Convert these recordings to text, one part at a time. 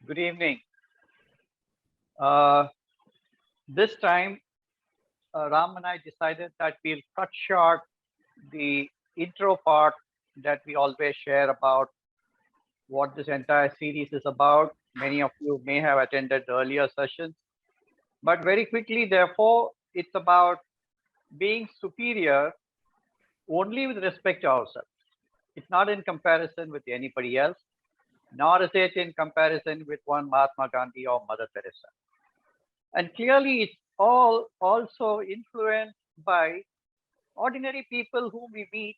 Good evening. Uh, this time, Ram and I decided that we'll cut short the intro part that we always share about what this entire series is about. Many of you may have attended earlier sessions, but very quickly, therefore, it's about being superior only with respect to ourselves. It's not in comparison with anybody else, nor is it in comparison with one Mahatma Gandhi or Mother Teresa. And clearly, it's all also influenced by ordinary people whom we meet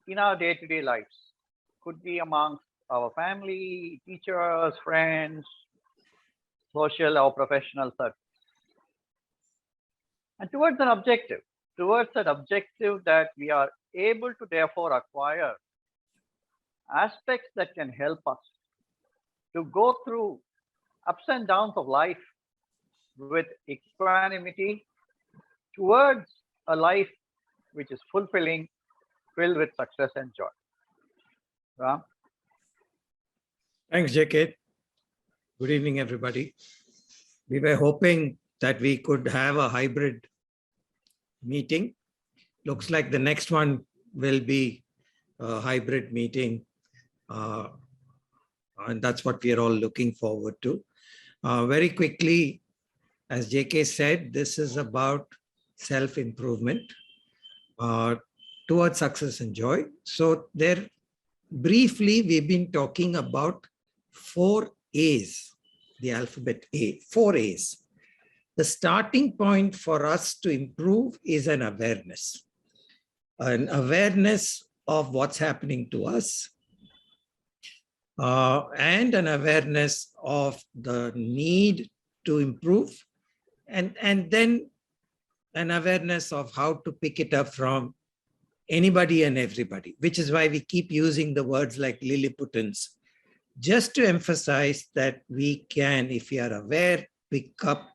in our day-to-day lives. Could be amongst our family, teachers, friends, social or professional circles. And towards that objective that we are able to therefore acquire aspects that can help us to go through ups and downs of life with equanimity towards a life which is fulfilling, filled with success and joy. Ram? Thanks, JK. Good evening, everybody. We were hoping that we could have a hybrid meeting. Looks like the next one will be a hybrid meeting. And that's what we are all looking forward to. Very quickly, as JK said, this is about self-improvement towards success and joy. So there, briefly, we've been talking about 4 A's, the alphabet A, 4 A's. The starting point for us to improve is an awareness of what's happening to us, and an awareness of the need to improve, and then an awareness of how to pick it up from anybody and everybody, which is why we keep using the words like Lilliputians, just to emphasize that we can, if we are aware, pick up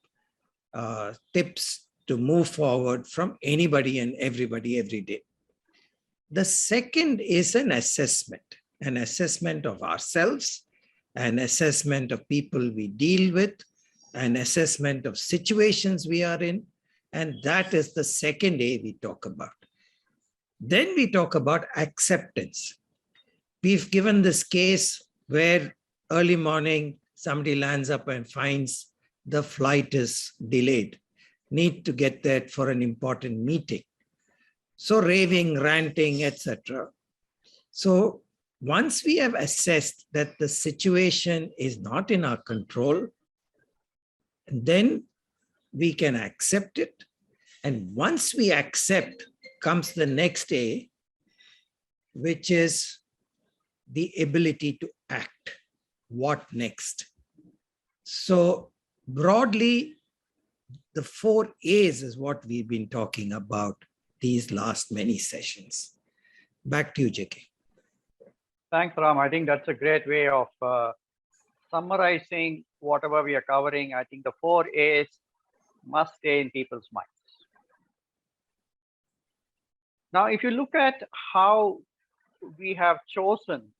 tips to move forward from anybody and everybody every day. The second is an assessment of ourselves, an assessment of people we deal with, an assessment of situations we are in, and that is the second A we talk about. Then we talk about acceptance. We've given this case where early morning somebody lands up and finds the flight is delayed, need to get there for an important meeting. So raving, ranting, etc. So once we have assessed that the situation is not in our control, then we can accept it. And once we accept, comes the next A, which is the ability to act. What next? So broadly, the 4 A's is what we've been talking about these last many sessions. Back to you, JK. Thanks, Ram. I think that's a great way of summarizing whatever we are covering. I think the 4 A's must stay in people's minds. Now, if you look at how we have chosen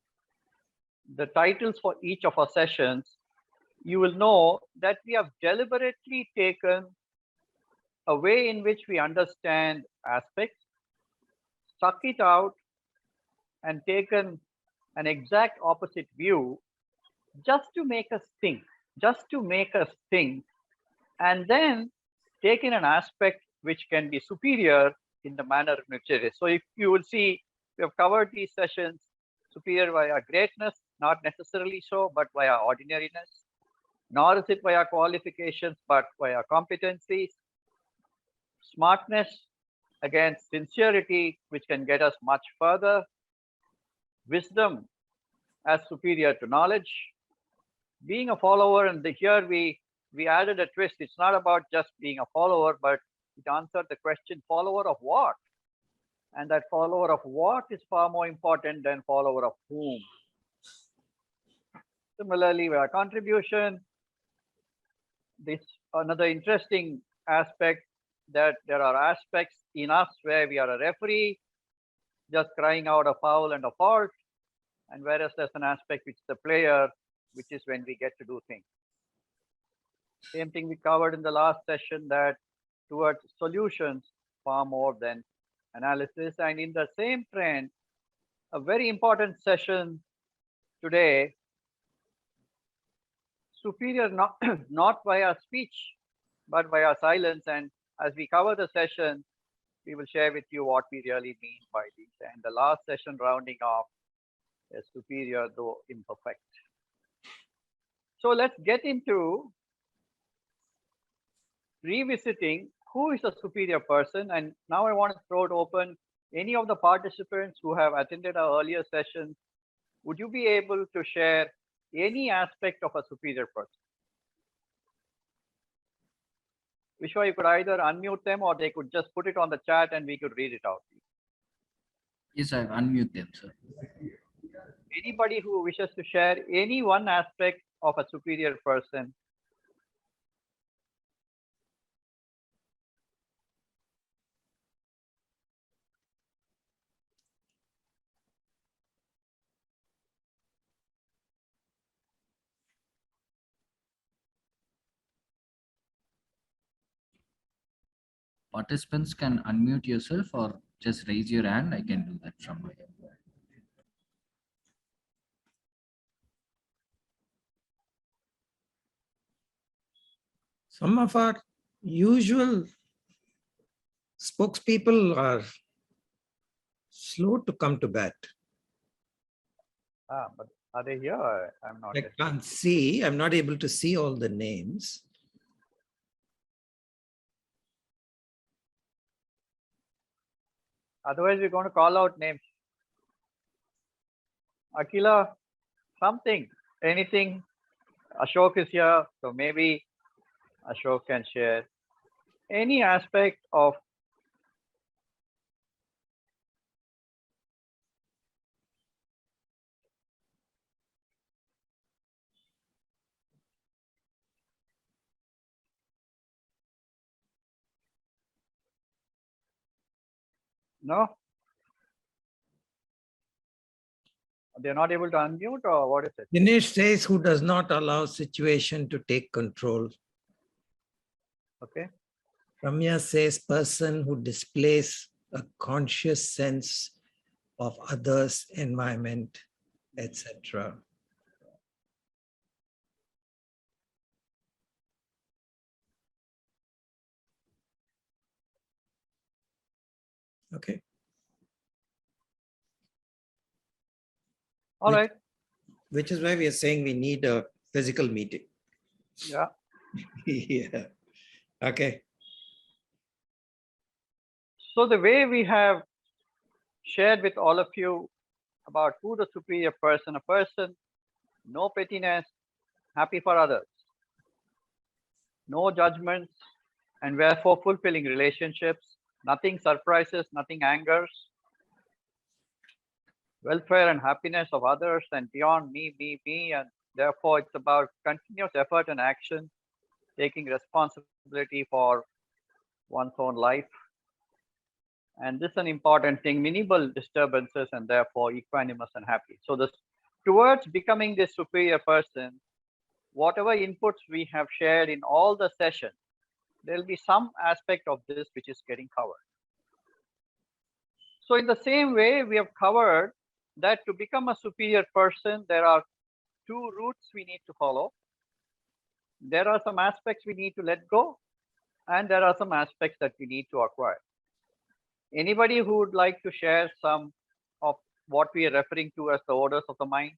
the titles for each of our sessions, you will know that we have deliberately taken a way in which we understand aspects, stuck it out, and taken an exact opposite view just to make us think, and then taken an aspect which can be superior in the manner in which it is. So if you will see, we have covered these sessions, superior via greatness, not necessarily so, but via ordinariness, nor is it via qualifications, but via competencies, smartness against sincerity, which can get us much further, wisdom as superior to knowledge, being a follower. And here we added a twist. It's not about just being a follower, but it answered the question, follower of what? And that follower of what is far more important than follower of whom. Similarly, with our contribution, this another interesting aspect, that there are aspects in us where we are a referee, just crying out a foul and a fault, and whereas there's an aspect which is the player which is when we get to do things. Same thing we covered in the last session, that towards solutions far more than analysis. And in the same trend, a very important session today, superior not, not via speech, but via silence. And as we cover the session, we will share with you what we really mean by these. And the last session rounding off is superior though imperfect. So let's get into revisiting who is a superior person. And now I want to throw it open. Any of the participants who have attended our earlier sessions, would you be able to share any aspect of a superior person? Vishwa, you could either unmute them or they could just put it on the chat and we could read it out. Yes, I've unmute them, sir. Anybody who wishes to share any one aspect of a superior person? Participants can unmute yourself or just raise your hand. I can do that from my end. Some of our usual spokespeople are slow to come to bat. But are they here? I'm not. I can't see. I'm not able to see all the names. Otherwise, we're going to call out names. Akila, something, anything. Ashok is here, so maybe Ashok can share any aspect of no? They're not able to unmute, or what is it? Dinesh says who does not allow situation to take control. Okay. Ramya says person who displays a conscious sense of others, environment, etc. Okay. All right. Which is why we are saying we need a physical meeting. Yeah. Yeah. Okay. So the way we have shared with all of you about who the superior person, a person, no pettiness, happy for others, no judgments, and wherefore fulfilling relationships, nothing surprises, nothing angers, welfare and happiness of others and beyond me, and therefore it's about continuous effort and action, taking responsibility for one's own life. And this is an important thing, minimal disturbances and therefore equanimous and happy. So this towards becoming this superior person, whatever inputs we have shared in all the sessions, there'll be some aspect of this which is getting covered. So in the same way, we have covered that to become a superior person, there are two routes we need to follow. There are some aspects we need to let go, and there are some aspects that we need to acquire. Anybody who would like to share some of what we are referring to as the orders of the mind?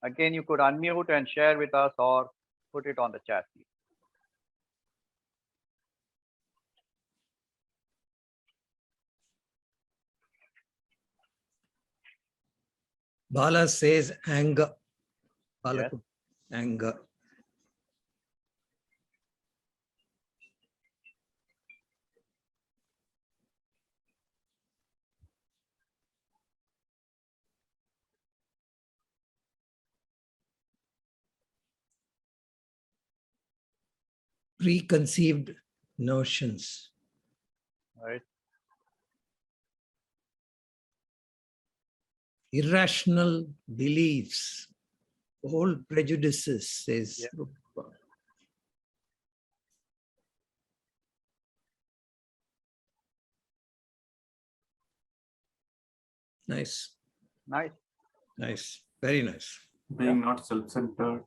Again, you could unmute and share with us or put it on the chat. Bala says anger. Bala, Yes. anger. Preconceived notions. Right. Irrational beliefs. old prejudices, says Yeah. Rupa. Nice, Nice. nice, very nice. Being not self-centered.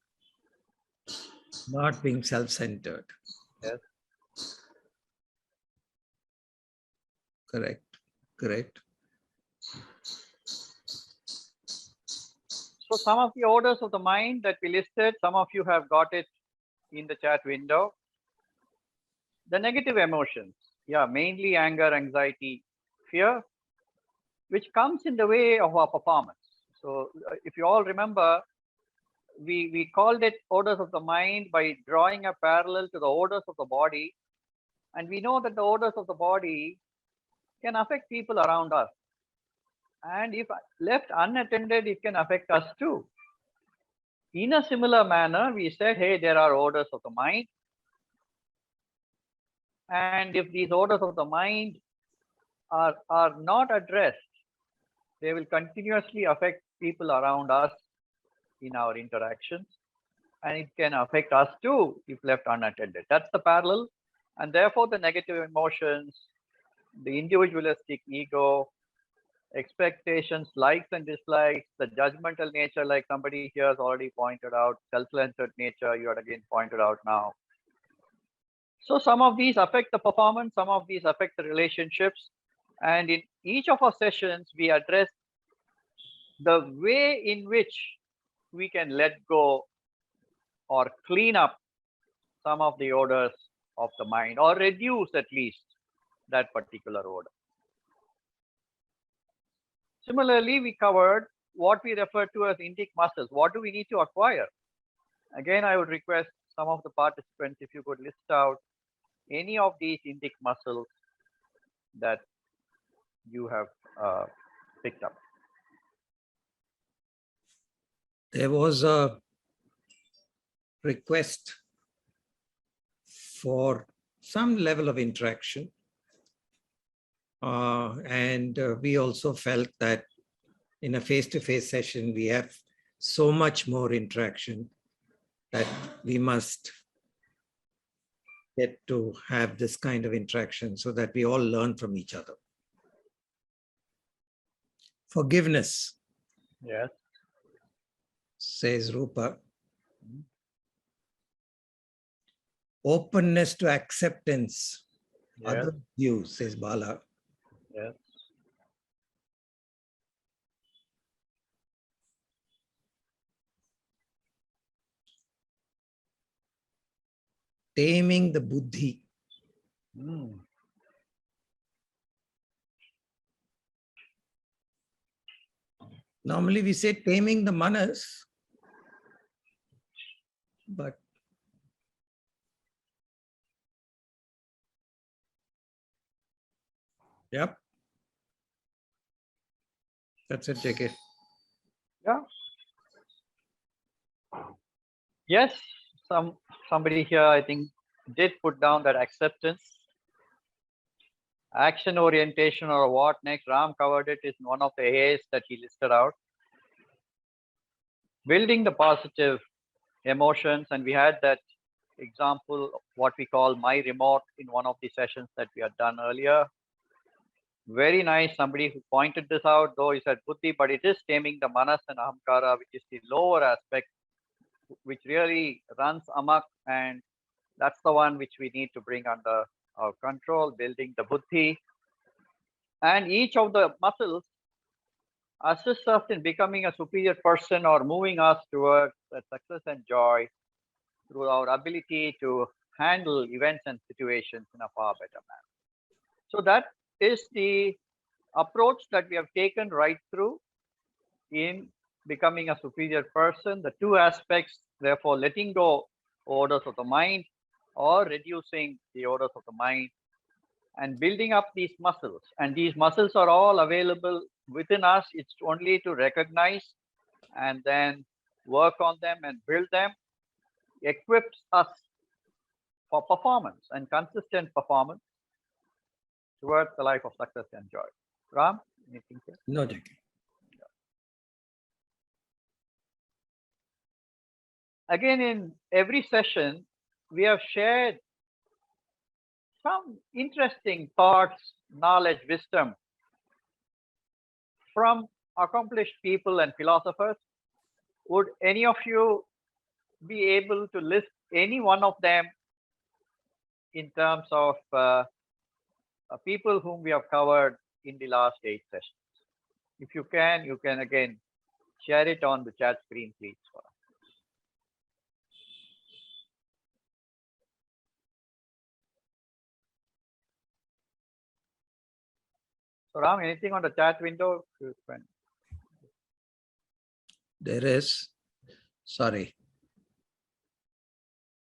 Not being self-centered. Yes. Correct, correct. So some of the orders of the mind that we listed, some of you have got it in the chat window. The negative emotions, yeah, mainly anger, anxiety, fear, which comes in the way of our performance. So if you all remember, we called it orders of the mind by drawing a parallel to the orders of the body. And we know that the orders of the body can affect people around us. And if left unattended, it can affect us too. In a similar manner, we said, hey, there are orders of the mind. And if these orders of the mind are not addressed, they will continuously affect people around us in our interactions. And it can affect us too if left unattended. That's the parallel. And therefore, the negative emotions, the individualistic ego, expectations, likes and dislikes, the judgmental nature, like somebody here has already pointed out, self-centered nature, you had again pointed out now. So some of these affect the performance, some of these affect the relationships. And in each of our sessions, we address the way in which we can let go or clean up some of the orders of the mind, or reduce at least that particular order. Similarly, we covered what we refer to as indic muscles. What do we need to acquire? Again, I would request some of the participants, if you could list out any of these indic muscles that you have picked up. There was a request for some level of interaction. And we also felt that in a face-to-face session, we have so much more interaction that we must get to have this kind of interaction so that we all learn from each other. Forgiveness, Yes. says Rupa. Openness to acceptance, Yes. other views, says Bala. Yes. Taming the buddhi. Normally we say taming the manas, but yep. That's it, JK. Yeah. Yes, somebody here, I think, did put down that acceptance. Action orientation, or what next? Ram covered it, is one of the A's that he listed out. Building the positive emotions, and we had that example, what we call my remote, in one of the sessions that we had done earlier. Very nice, somebody who pointed this out, though he said buddhi, but it is taming the manas and ahamkara, which is the lower aspect, which really runs amok, and that's the one which we need to bring under our control, building the buddhi. And each of the muscles assists us in becoming a superior person, or moving us towards success and joy through our ability to handle events and situations in a far better manner. So that is the approach that we have taken right through in becoming a superior person. The two aspects, therefore, letting go orders of the mind or reducing the orders of the mind, and building up these muscles. And these muscles are all available within us. It's only to recognize and then work on them and build them. Equips us for performance and consistent performance towards the life of success and joy. Ram, anything here? No, JK. Again, in every session, we have shared some interesting thoughts, knowledge, wisdom from accomplished people and philosophers. Would any of you be able to list any one of them in terms of people whom we have covered in the last 8 sessions? If you can again share it on the chat screen, please. So Ram, anything on the chat window? There is, sorry.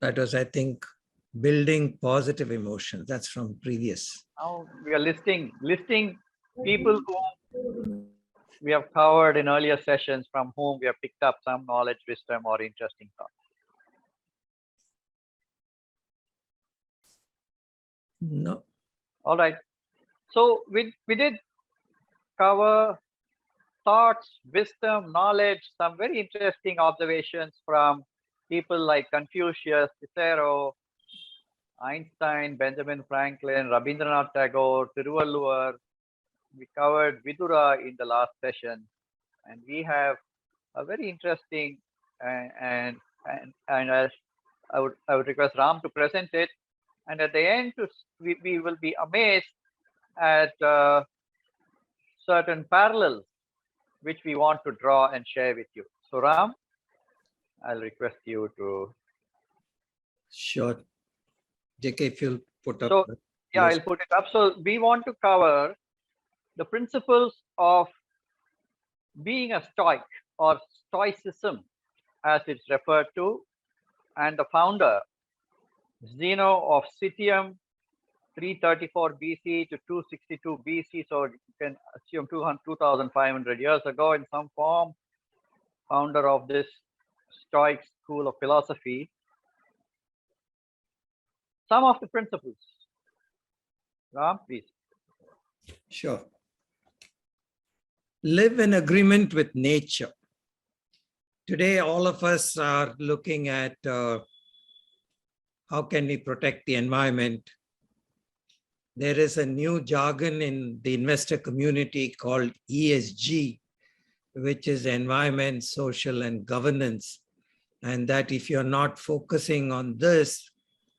That was, I think, building positive emotions. That's from previous. Now we are listing people whom we have covered in earlier sessions, from whom we have picked up some knowledge, wisdom, or interesting thoughts. No. All right. So we did cover thoughts, wisdom, knowledge, some very interesting observations from people like Confucius, Cicero, Einstein, Benjamin Franklin, Rabindranath Tagore, Tiruvalluvar. We covered Vidura in the last session, and we have a very interesting and as I would request Ram to present it, and at the end we will be amazed at certain parallels which we want to draw and share with you. So Ram, I'll request you to. Sure. JK, if you'll put up. So yeah, I'll put it up. So we want to cover the principles of being a Stoic, or Stoicism as it's referred to, and the founder, Zeno of Citium, 334 BC to 262 BC. So you can assume 2,500 years ago in some form, founder of this Stoic school of philosophy. Some of the principles. Ram, please. Sure. Live in agreement with nature. Today, all of us are looking at how can we protect the environment. There is a new jargon in the investor community called ESG, which is environment, social, and governance. And that if you're not focusing on this,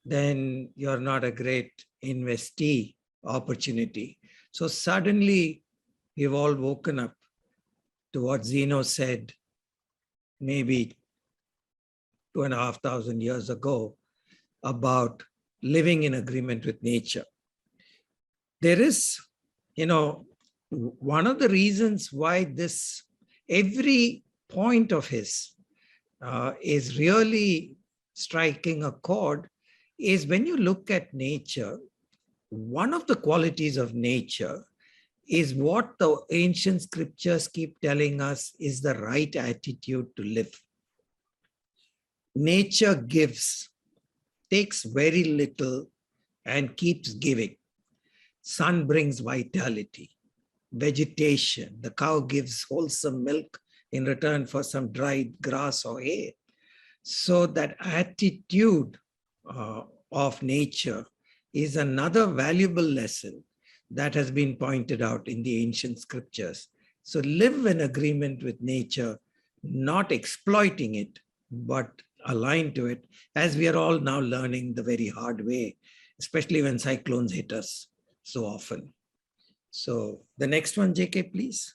then you're not a great investee opportunity. So suddenly, we've all woken up to what Zeno said maybe 2,500 years ago about living in agreement with nature. There is, one of the reasons why every point of his is really striking a chord is when you look at nature, one of the qualities of nature is what the ancient scriptures keep telling us is the right attitude to live. Nature gives, takes very little and keeps giving. Sun brings vitality, vegetation. The cow gives wholesome milk in return for some dried grass or hay. So that attitude of nature is another valuable lesson that has been pointed out in the ancient scriptures. So live in agreement with nature, not exploiting it, but aligned to it, as we are all now learning the very hard way, especially when cyclones hit us so often. So the next one, JK, please.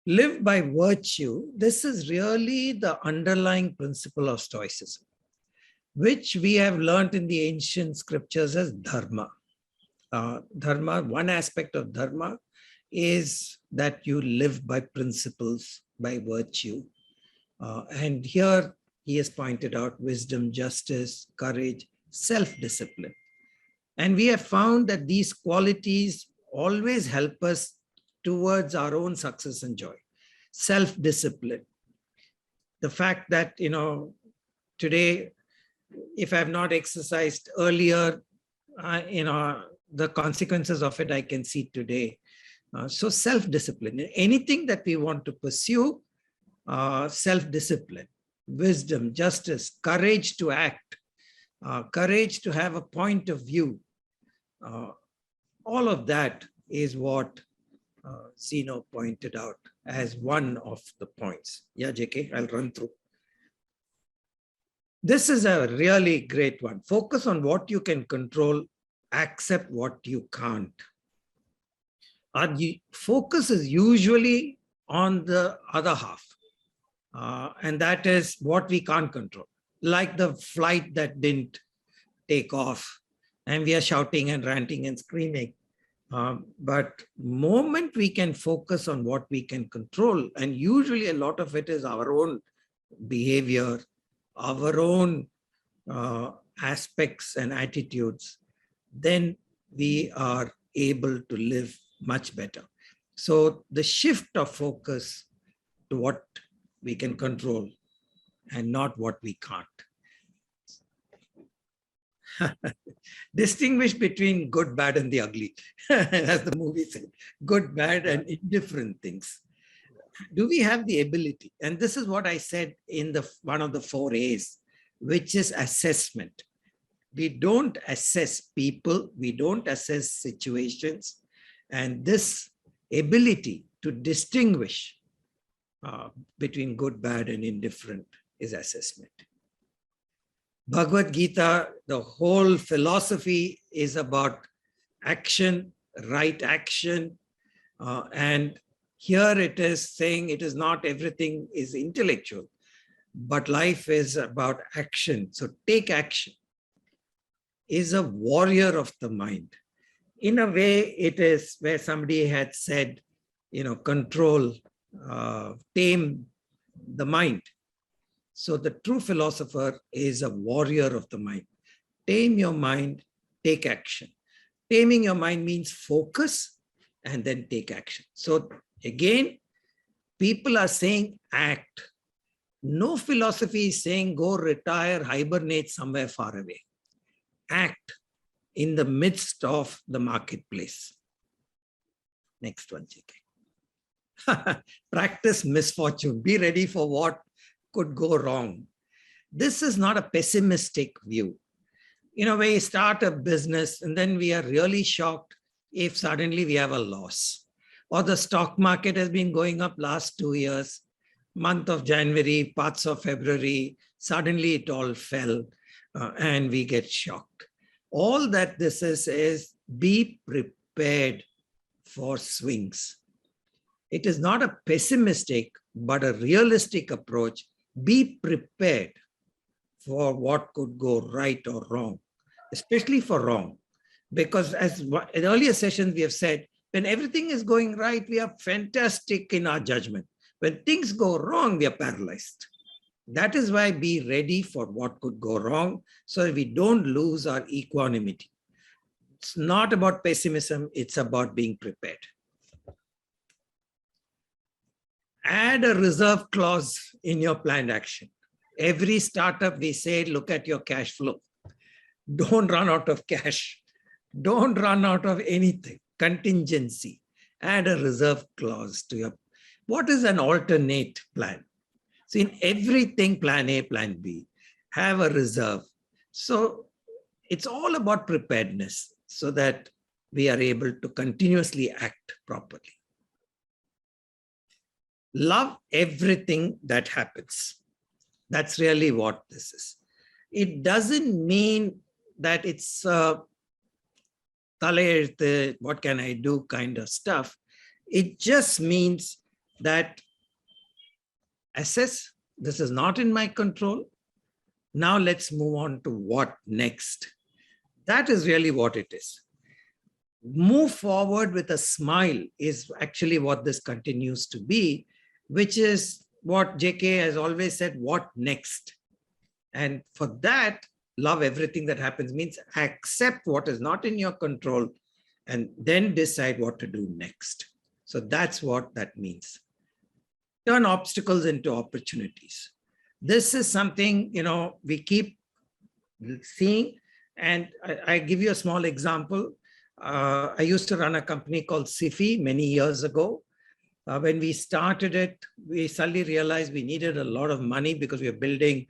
Live by virtue. This is really the underlying principle of Stoicism, which we have learned in the ancient scriptures as dharma. Dharma, one aspect of dharma is that you live by principles, by virtue. And here he has pointed out wisdom, justice, courage, self-discipline. And we have found that these qualities always help us towards our own success and joy. Self-discipline. The fact that, today, if I have not exercised earlier, the consequences of it I can see today. So self-discipline. Anything that we want to pursue, self-discipline, wisdom, justice, courage to act, courage to have a point of view. All of that is what Zeno pointed out as one of the points. Yeah, JK, I'll run through. This is a really great one. Focus on what you can control, accept what you can't. Our focus is usually on the other half, and that is what we can't control, like the flight that didn't take off, and we are shouting and ranting and screaming. But moment we can focus on what we can control, and usually a lot of it is our own behavior, our own aspects and attitudes, then we are able to live much better. So the shift of focus to what we can control and not what we can't. Distinguish between good, bad, and the ugly, as the movie said, good, bad, and indifferent things. Do we have the ability? And this is what I said in the one of the 4 A's, which is assessment. We don't assess people, we don't assess situations, and this ability to distinguish between good, bad, and indifferent is assessment. Bhagavad Gita, the whole philosophy is about action, right action. And here it is saying it is not everything is intellectual, but life is about action. So take action. Is a warrior of the mind. In a way, it is where somebody had said, control, tame the mind. So the true philosopher is a warrior of the mind. Tame your mind, take action. Taming your mind means focus and then take action. So again, people are saying act. No philosophy is saying go retire, hibernate somewhere far away. Act in the midst of the marketplace. Next one, JK. Practice misfortune. Be ready for what could go wrong. This is not a pessimistic view. We start a business and then we are really shocked if suddenly we have a loss. Or the stock market has been going up last 2 years, month of January, parts of February, suddenly it all fell and we get shocked. All that this is be prepared for swings. It is not a pessimistic, but a realistic approach. Be prepared for what could go right or wrong, especially for wrong. Because as in earlier sessions we have said, when everything is going right, we are fantastic in our judgment. When things go wrong, we are paralyzed. That is why be ready for what could go wrong so that we don't lose our equanimity. It's not about pessimism, it's about being prepared. Add a reserve clause in your planned action. Every startup, we say, look at your cash flow. Don't run out of cash. Don't run out of anything. Contingency. Add a reserve clause to your. What is an alternate plan? So in everything, plan A, plan B, have a reserve. So it's all about preparedness so that we are able to continuously act properly. Love everything that happens. That's really what this is. It doesn't mean that it's what can I do kind of stuff. It just means that assess, this is not in my control. Now let's move on to what next. That is really what it is. Move forward with a smile is actually what this continues to be, which is what JK has always said, what next? And for that, love everything that happens means accept what is not in your control and then decide what to do next. So that's what that means. Turn obstacles into opportunities. This is something, we keep seeing. And I give you a small example. I used to run a company called SIFI many years ago. When we started it, we suddenly realized we needed a lot of money because we were building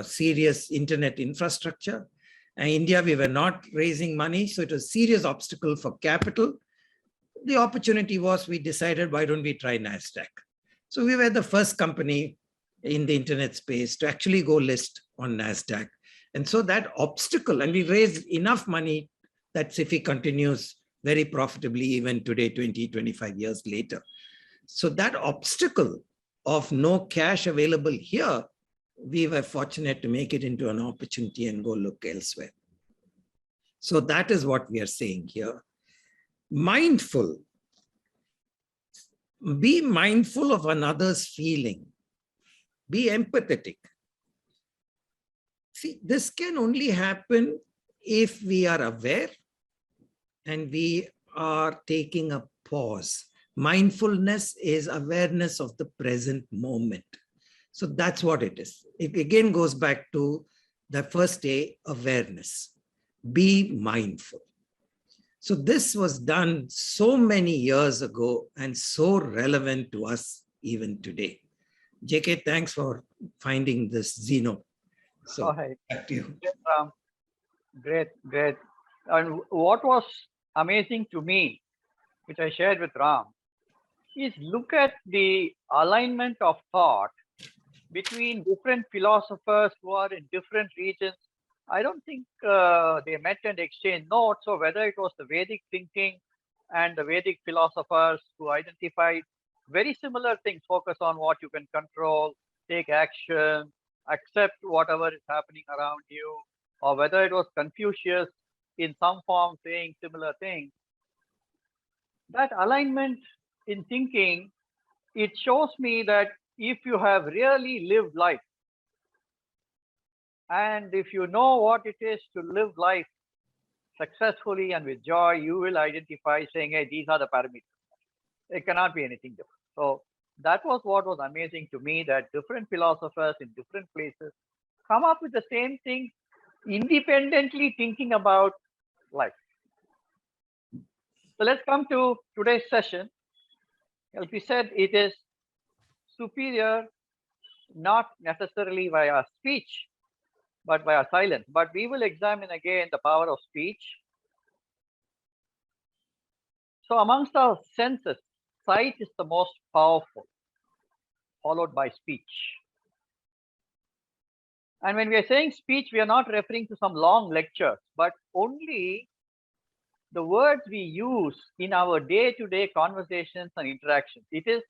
serious internet infrastructure. And India, we were not raising money. So it was a serious obstacle for capital. The opportunity was we decided, why don't we try NASDAQ? So we were the first company in the internet space to actually go list on NASDAQ. And so that obstacle, and we raised enough money that SIFI continues very profitably even today, 20, 25 years later. So that obstacle of no cash available here, we were fortunate to make it into an opportunity and go look elsewhere. So that is what we are saying here. Mindful. Be mindful of another's feeling. Be empathetic. See, this can only happen if we are aware and we are taking a pause. Mindfulness is awareness of the present moment. So that's what it is. It again goes back to the first A, awareness. Be mindful. So this was done so many years ago and so relevant to us even today. JK, thanks for finding this Zeno. So All right. back to you. Great, great. And what was amazing to me, which I shared with Ram, is look at the alignment of thought between different philosophers who are in different regions. I don't think they met and exchanged notes, or whether it was the Vedic thinking and the Vedic philosophers who identified very similar things, focus on what you can control, take action, accept whatever is happening around you, or whether it was Confucius in some form saying similar things. That alignment in thinking, it shows me that if you have really lived life, and if you know what it is to live life successfully and with joy, you will identify saying, hey, these are the parameters. It cannot be anything different. So that was what was amazing to me, that different philosophers in different places come up with the same thing, independently thinking about life. So let's come to today's session. As we said, it is superior, not necessarily via speech, but via silence. But we will examine again the power of speech. So amongst our senses, sight is the most powerful, followed by speech. And when we are saying speech, we are not referring to some long lectures, but only the words we use in our day-to-day conversations and interactions. It is,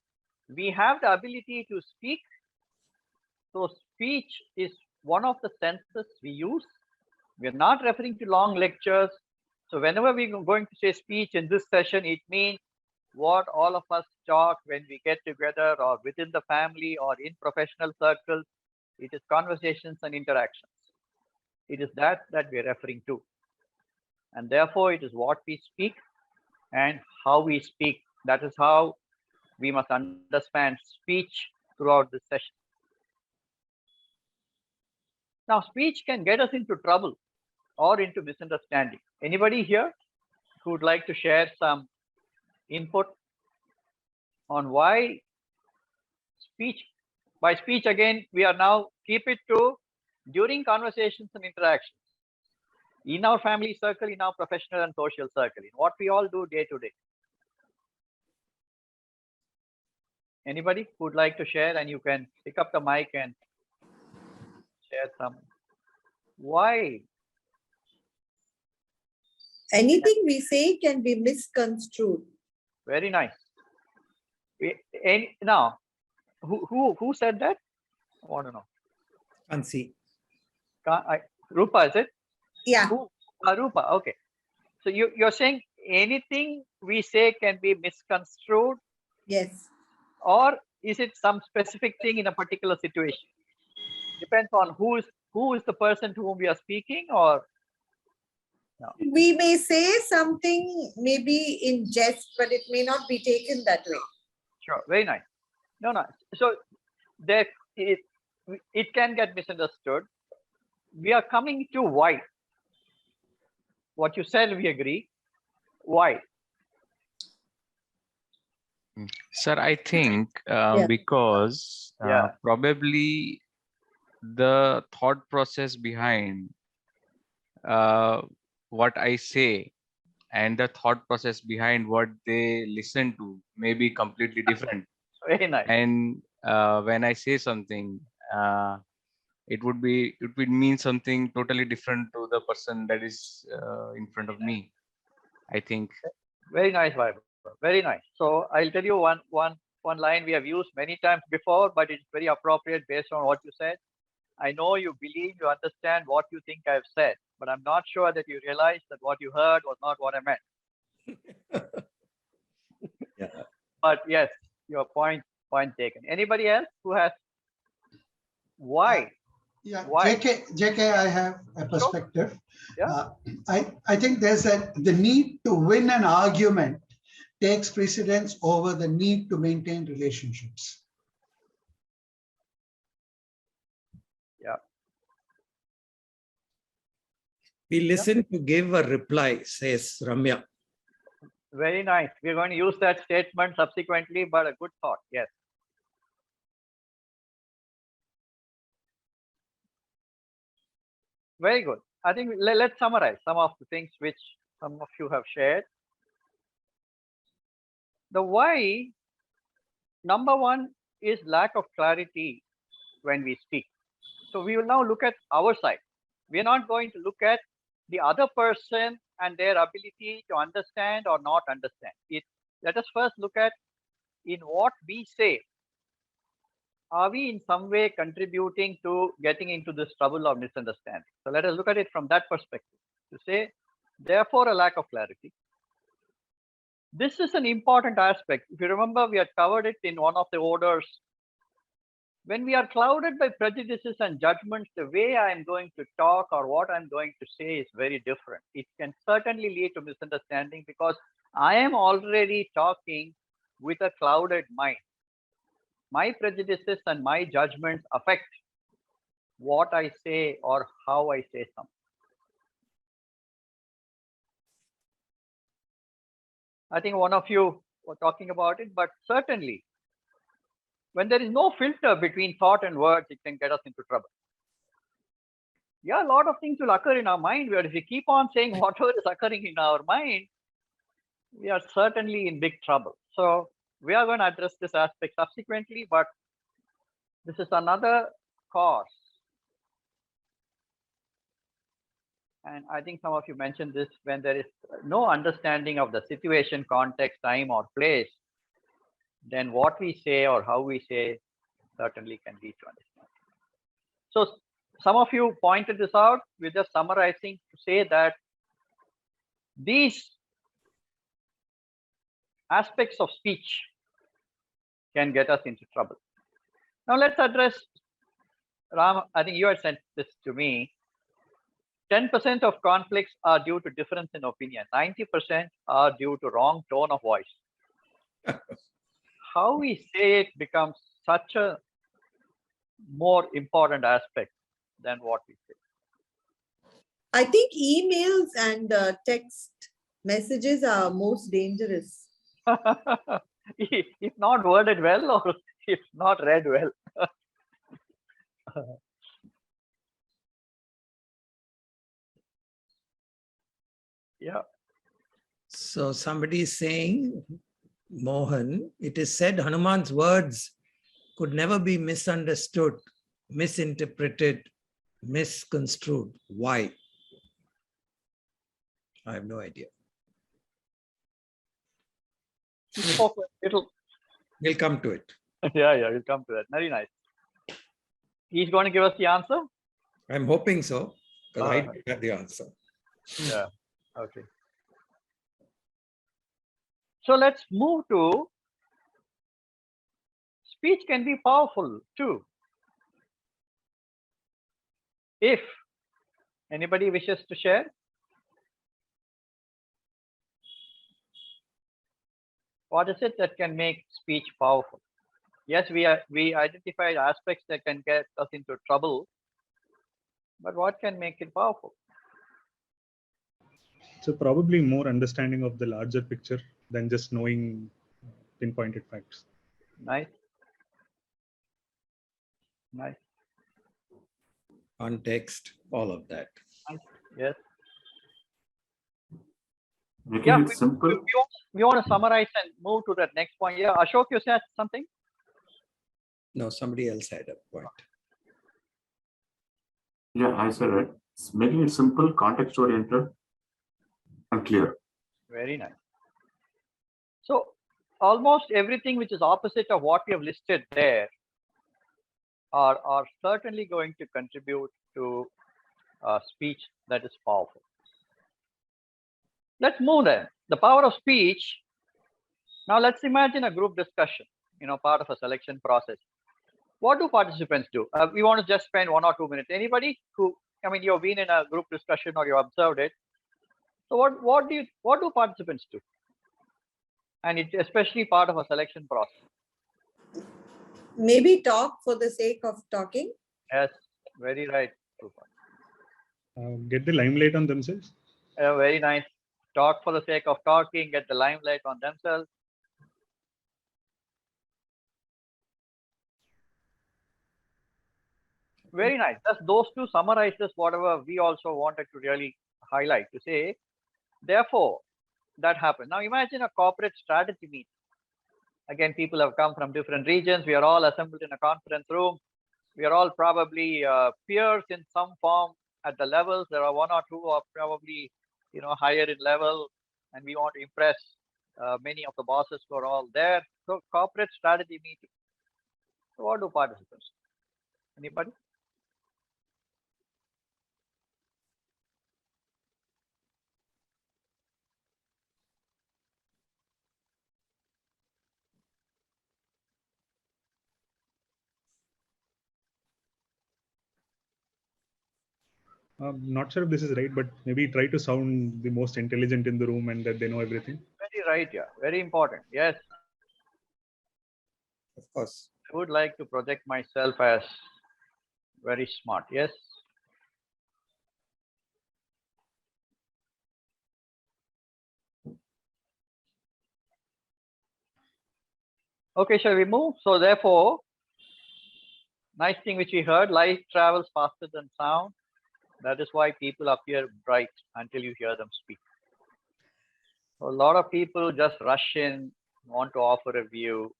we have the ability to speak. So speech is one of the senses we use. We are not referring to long lectures. So whenever we are going to say speech in this session, it means what all of us talk when we get together, or within the family, or in professional circles. It is conversations and interactions. It is that we are referring to. And therefore, it is what we speak and how we speak. That is how we must understand speech throughout this session. Now, speech can get us into trouble or into misunderstanding. Anybody here who would like to share some input on why speech? By speech, again, we are now keep it to during conversations and interactions, in our family circle, in our professional and social circle, in what we all do day to day. Anybody who would like to share, and you can pick up the mic and share some. Why? Anything we say can be misconstrued. Very nice. Now, who said that? I want to know. Can't see. Rupa, is it? Yeah. Rupa, okay. So you're saying anything we say can be misconstrued? Yes. Or is it some specific thing in a particular situation? Depends on who is the person to whom we are speaking, or no. We may say something maybe in jest, but it may not be taken that way. Sure, very nice. No. So there it can get misunderstood. We are coming to why. What you said, we agree. Why? Sir, I think Yeah. because Yeah. probably the thought process behind what I say and the thought process behind what they listen to may be completely different. Very nice. And when I say something, it would mean something totally different to the person that is in front of me, I think. Very nice, Viber. Very nice. So I'll tell you one line we have used many times before, but it's very appropriate based on what you said. I know you believe you understand what you think I've said, but I'm not sure that you realize that what you heard was not what I meant. Yeah. But yes, your point taken. Anybody else who has why? Yeah, Why? JK, I have a perspective. Yeah. I think the need to win an argument takes precedence over the need to maintain relationships. Yeah. We listen to give a reply, says Ramya. Very nice. We're going to use that statement subsequently, but a good thought. Yes. Very good. I think let's summarize some of the things which some of you have shared. The why, number one, is lack of clarity when we speak. So we will now look at our side. We're not going to look at the other person and their ability to understand or not understand. Let us first look at in what we say. Are we in some way contributing to getting into this trouble of misunderstanding? So let us look at it from that perspective. To say, therefore, a lack of clarity. This is an important aspect. If you remember, we had covered it in one of the orders. When we are clouded by prejudices and judgments, the way I am going to talk or what I'm going to say is very different. It can certainly lead to misunderstanding because I am already talking with a clouded mind. My prejudices and my judgments affect what I say or how I say something. I think one of you were talking about it, but certainly when there is no filter between thought and words, it can get us into trouble. Yeah, a lot of things will occur in our mind, where if we keep on saying whatever is occurring in our mind, we are certainly in big trouble. So we are going to address this aspect subsequently, but this is another cause. And I think some of you mentioned this, when there is no understanding of the situation, context, time, or place, then what we say or how we say certainly can lead to understanding. So some of you pointed this out. We're just summarizing to say that these aspects of speech can get us into trouble. Now let's address, Ram, I think you had sent this to me. 10% of conflicts are due to difference in opinion. 90% are due to wrong tone of voice. How we say it becomes such a more important aspect than what we say. I think emails and text messages are most dangerous. If not worded well or if not read well. Yeah. So somebody is saying, Mohan, it is said Hanuman's words could never be misunderstood, misinterpreted, misconstrued. Why? I have no idea. We'll come to it. Yeah, we'll come to that. Very nice. He's going to give us the answer? I'm hoping so, because I don't have the answer. Yeah, okay. So let's move to speech can be powerful too. If anybody wishes to share. What is it that can make speech powerful? Yes, we identified aspects that can get us into trouble, but what can make it powerful? So probably more understanding of the larger picture than just knowing pinpointed facts. Nice. Nice. Context, all of that. Nice. Yes. Making Yeah, it simple. we want to summarize and move to that next point. Yeah, Ashok, you said something? No, somebody else had a point. Yeah, I said it. It's making it simple, context oriented, and clear. Very nice. So almost everything which is opposite of what we have listed there are certainly going to contribute to speech that is powerful. Let's move then. The power of speech. Now let's imagine a group discussion, part of a selection process. What do participants do? We want to just spend 1 or 2 minutes. Anybody who, you've been in a group discussion or you observed it. So what do participants do? And it's especially part of a selection process. Maybe talk for the sake of talking. Yes, very right. Get the limelight on themselves. Very nice. Talk for the sake of talking, get the limelight on themselves. Very nice. Those two summarizes whatever we also wanted to really highlight, to say, therefore, that happened. Now imagine a corporate strategy meeting. Again, people have come from different regions. We are all assembled in a conference room. We are all probably peers in some form at the levels. There are 1 or 2 who are probably, higher in level, and we want to impress many of the bosses who are all there. So corporate strategy meeting. So what do participants do? Anybody? I'm not sure if this is right, but maybe try to sound the most intelligent in the room and that they know everything. Very right, yeah. Very important. Yes. Of course. I would like to project myself as very smart. Yes. Okay, shall we move? So therefore, nice thing which we heard, light travels faster than sound. That is why people appear bright until you hear them speak. So a lot of people just rush in, want to offer a view,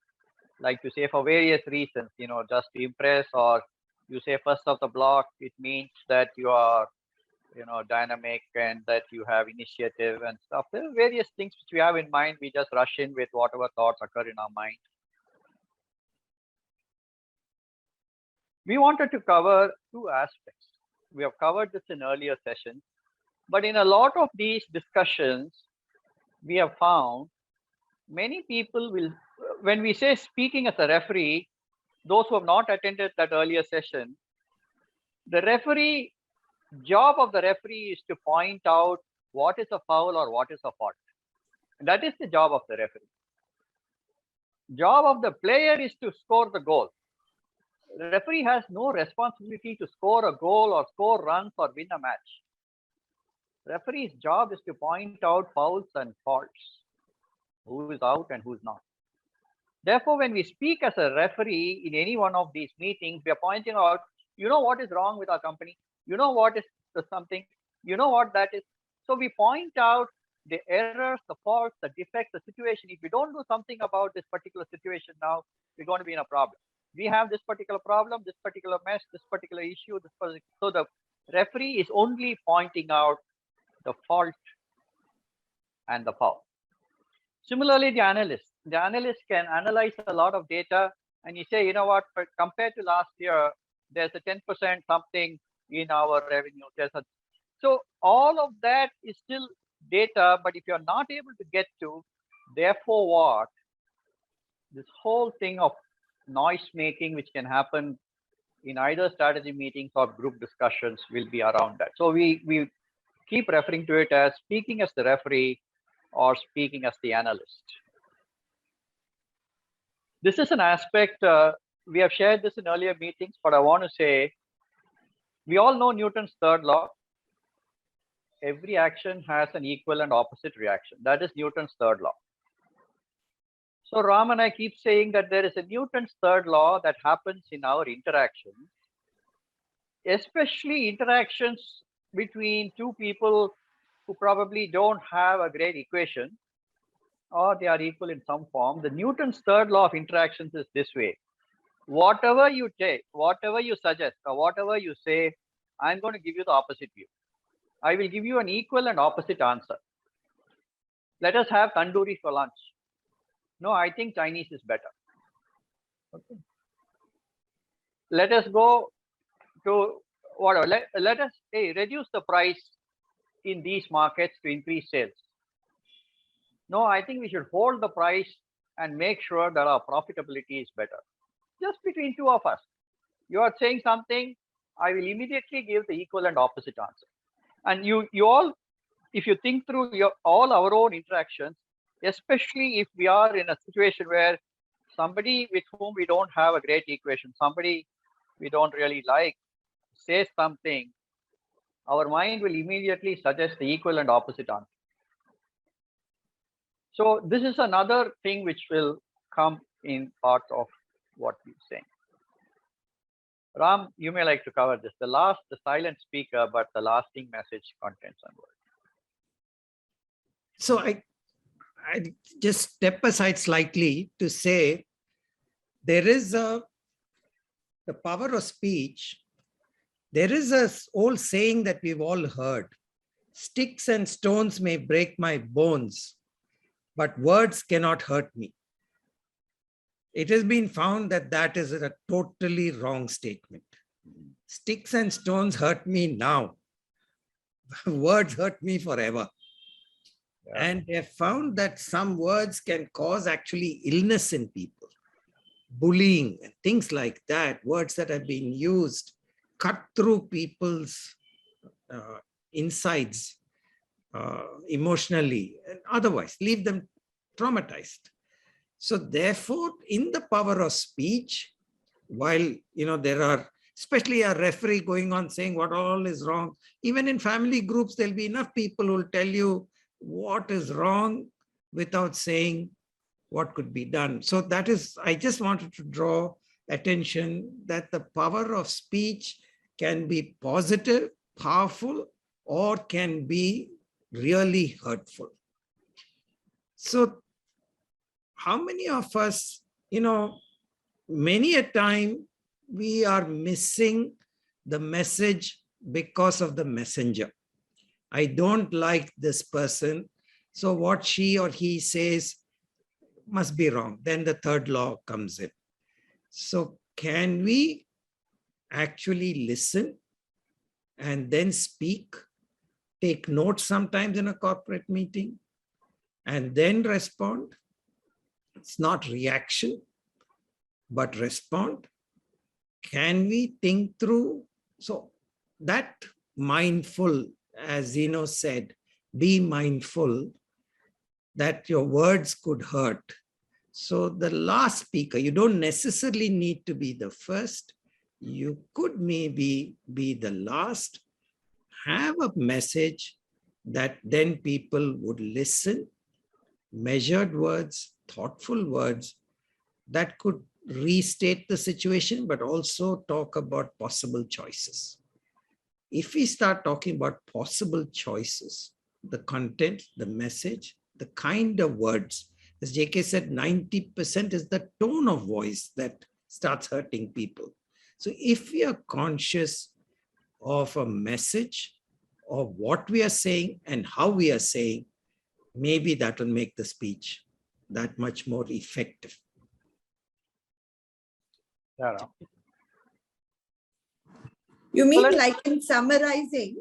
like to say for various reasons, just to impress, or you say first of the block, it means that you are, dynamic and that you have initiative and stuff. There are various things which we have in mind. We just rush in with whatever thoughts occur in our mind. We wanted to cover 2 aspects. We have covered this in earlier sessions, but in a lot of these discussions, we have found many people will, when we say speaking as a referee, those who have not attended that earlier session, the referee, job of the referee is to point out what is a foul or what is a fault. And that is the job of the referee. Job of the player is to score the goal. The referee has no responsibility to score a goal or score runs or win a match. Referee's job is to point out fouls and faults, who is out and who is not. Therefore, when we speak as a referee in any one of these meetings, we are pointing out, what is wrong with our company? What is the something? What that is? So we point out the errors, the faults, the defects, the situation. If we don't do something about this particular situation now, we're going to be in a problem. We have this particular problem, this particular mess, this particular issue. So the referee is only pointing out the fault and the foul. Similarly, the analyst can analyze a lot of data and you say, compared to last year, there's a 10% something in our revenue. So all of that is still data, but if you're not able to get to, therefore what? This whole thing of noise making, which can happen in either strategy meetings or group discussions, will be around that. So we keep referring to it as speaking as the referee or speaking as the analyst. This is an aspect, we have shared this in earlier meetings, but I want to say, we all know Newton's third law. Every action has an equal and opposite reaction. That is Newton's third law. So Ram and I keep saying that there is a Newton's third law that happens in our interactions, especially interactions between two people who probably don't have a great equation or they are equal in some form. The Newton's third law of interactions is this way. Whatever you take, whatever you suggest, or whatever you say, I'm going to give you the opposite view. I will give you an equal and opposite answer. Let us have tandoori for lunch. No, I think Chinese is better. Okay. Let us go to whatever. Let us reduce the price in these markets to increase sales. No, I think we should hold the price and make sure that our profitability is better. Just between two of us. You are saying something, I will immediately give the equal and opposite answer. And you all, if you think through all our own interactions, especially if we are in a situation where somebody with whom we don't have a great equation, somebody we don't really like, says something, our mind will immediately suggest the equal and opposite answer. So this is another thing which will come in part of what we're saying. Ram, you may like to cover this. The silent speaker, but the lasting message, contents and words. So I just step aside slightly to say there is the power of speech. There is a old saying that we've all heard. Sticks and stones may break my bones, but words cannot hurt me. It has been found that that is a totally wrong statement. Sticks and stones hurt me now. Words hurt me forever. Yeah. And they have found that some words can cause actually illness in people. Bullying and things like that, words that have been used, cut through people's insides emotionally and otherwise, leave them traumatized. So therefore, in the power of speech, while there are, especially a referee going on saying what all is wrong, even in family groups, there'll be enough people who will tell you what is wrong without saying what could be done. So that is, I just wanted to draw attention that the power of speech can be positive, powerful, or can be really hurtful. So how many of us, many a time we are missing the message because of the messenger. I don't like this person, so what she or he says must be wrong. Then the third law comes in. So can we actually listen and then speak, take notes sometimes in a corporate meeting, and then respond? It's not reaction, but respond. Can we think through? So that mindful, as Zeno said, be mindful that your words could hurt. So the last speaker, you don't necessarily need to be the first. You could maybe be the last. Have a message that then people would listen, measured words, thoughtful words that could restate the situation, but also talk about possible choices. If we start talking about possible choices, the content, the message, the kind of words, as JK said, 90% is the tone of voice that starts hurting people. So if we are conscious of a message, of what we are saying and how we are saying, maybe that will make the speech that much more effective. Yeah. You mean like in summarizing?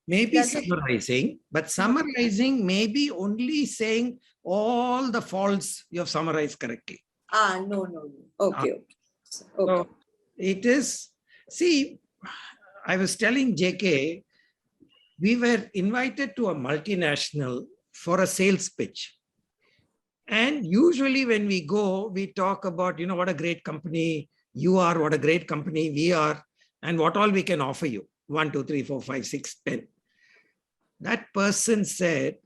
Maybe summarizing, but summarizing may be only saying all the faults you have summarized correctly. No. Okay. So it is, see, I was telling JK, we were invited to a multinational for a sales pitch. And usually when we go, we talk about, what a great company you are, what a great company we are, and what all we can offer you. 1, 2, 3, 4, 5, 6, 10. That person said,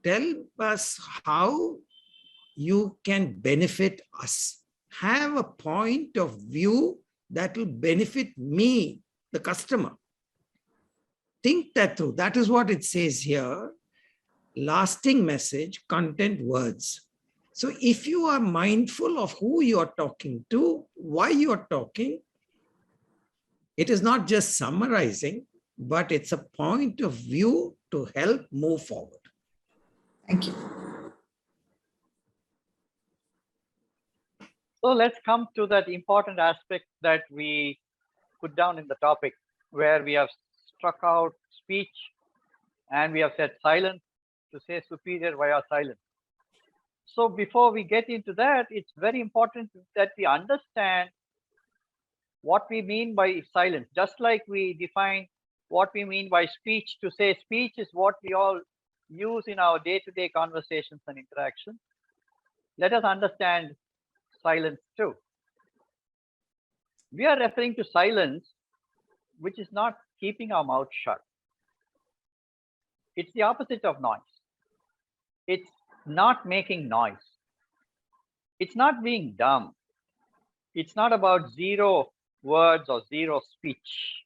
tell us how you can benefit us. Have a point of view that will benefit me, the customer. Think that through. That is what it says here. Lasting message, content, words. So if you are mindful of who you are talking to, why you are talking, it is not just summarizing, but it's a point of view to help move forward. Thank you. So let's come to that important aspect that we put down in the topic, where we have struck out speech and we have said silence to say superior via silence. So before we get into that, it's very important that we understand what we mean by silence. Just like we define what we mean by speech, to say speech is what we all use in our day-to-day conversations and interactions. Let us understand silence too. We are referring to silence, which is not keeping our mouth shut. It's the opposite of noise. It's not making noise. It's not being dumb. It's not about zero words or zero speech.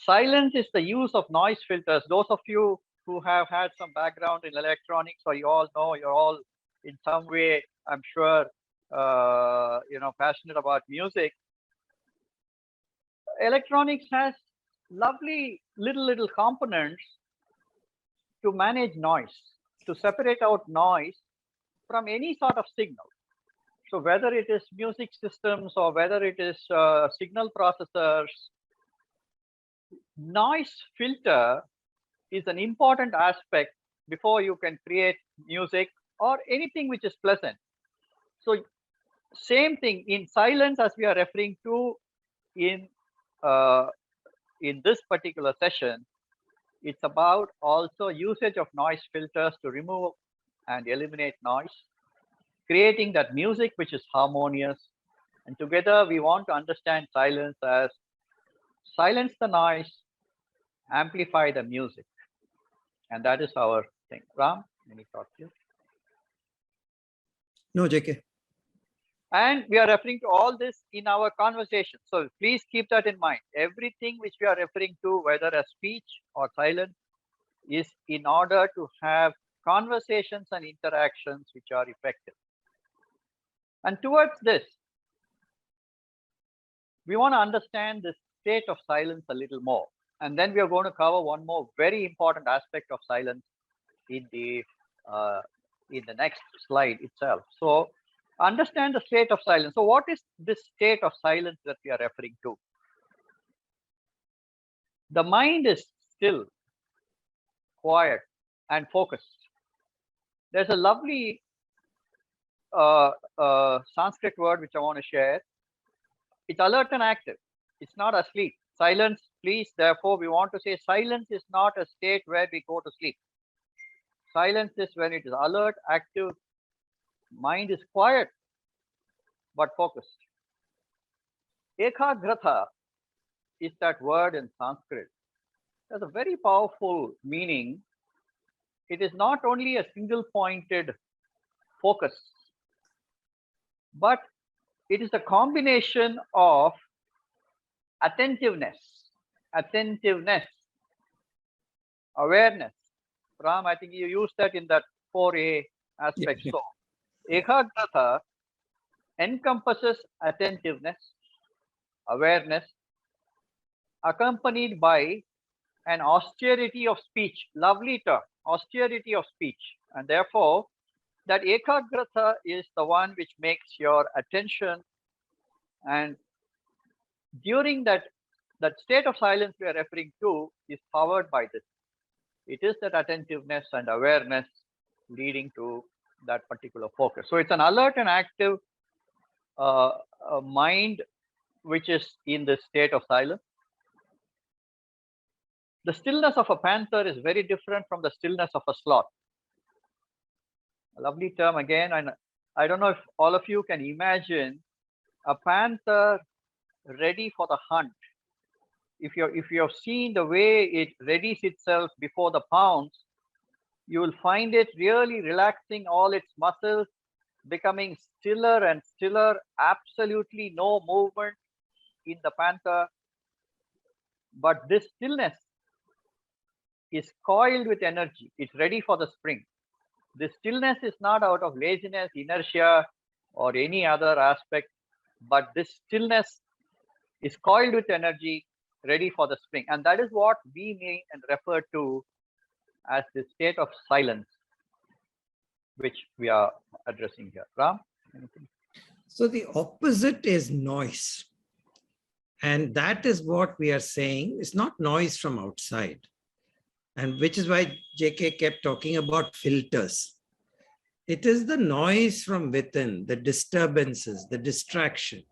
Silence is the use of noise filters. Those of you who have had some background in electronics, or you all know, you're all in some way, I'm sure, passionate about music. Electronics has lovely little components to manage noise, to separate out noise from any sort of signal. So whether it is music systems or whether it is signal processors, noise filter is an important aspect before you can create music or anything which is pleasant. So same thing in silence, as we are referring to in this particular session, it's about also usage of noise filters to remove and eliminate noise, creating that music which is harmonious. And together we want to understand silence as silence the noise, amplify the music. And that is our thing. Ram, any thoughts here? No, JK. And we are referring to all this in our conversation. So please keep that in mind. Everything which we are referring to, whether as speech or silence, is in order to have conversations and interactions which are effective. And towards this, we want to understand the state of silence a little more. And then we are going to cover one more very important aspect of silence in the next slide itself. So understand the state of silence. So what is this state of silence that we are referring to? The mind is still, quiet, and focused. There's a lovely Sanskrit word which I want to share. It's alert and active. It's not asleep. Silence, please. Therefore, we want to say silence is not a state where we go to sleep. Silence is when it is alert, active, mind is quiet, but focused. Ekagratha is that word in Sanskrit. There's a very powerful meaning. It is not only a single pointed focus, but it is a combination of attentiveness, awareness. Ram, I think you used that in that 4A aspect. Yeah. So, ekagratha encompasses attentiveness, awareness, accompanied by an austerity of speech. Lovely term, austerity of speech. And therefore, that ekagratha is the one which makes your attention, and during that state of silence we are referring to is powered by this. It is that attentiveness and awareness leading to that particular focus. So it's an alert and active mind which is in this state of silence. The stillness of a panther is very different from the stillness of a sloth. A lovely term again, and I don't know if all of you can imagine a panther ready for the hunt, if you have seen the way it readies itself before the pounce, you will find it really relaxing all its muscles, becoming stiller and stiller, absolutely no movement in the panther. But this stillness is coiled with energy. It's ready for the spring. This stillness is not out of laziness, inertia, or any other aspect, but this stillness is coiled with energy, ready for the spring. And that is what we mean and refer to as the state of silence, which we are addressing here. Ram, anything? So the opposite is noise. And that is what we are saying. It's not noise from outside. And which is why JK kept talking about filters. It is the noise from within, the disturbances, the distraction.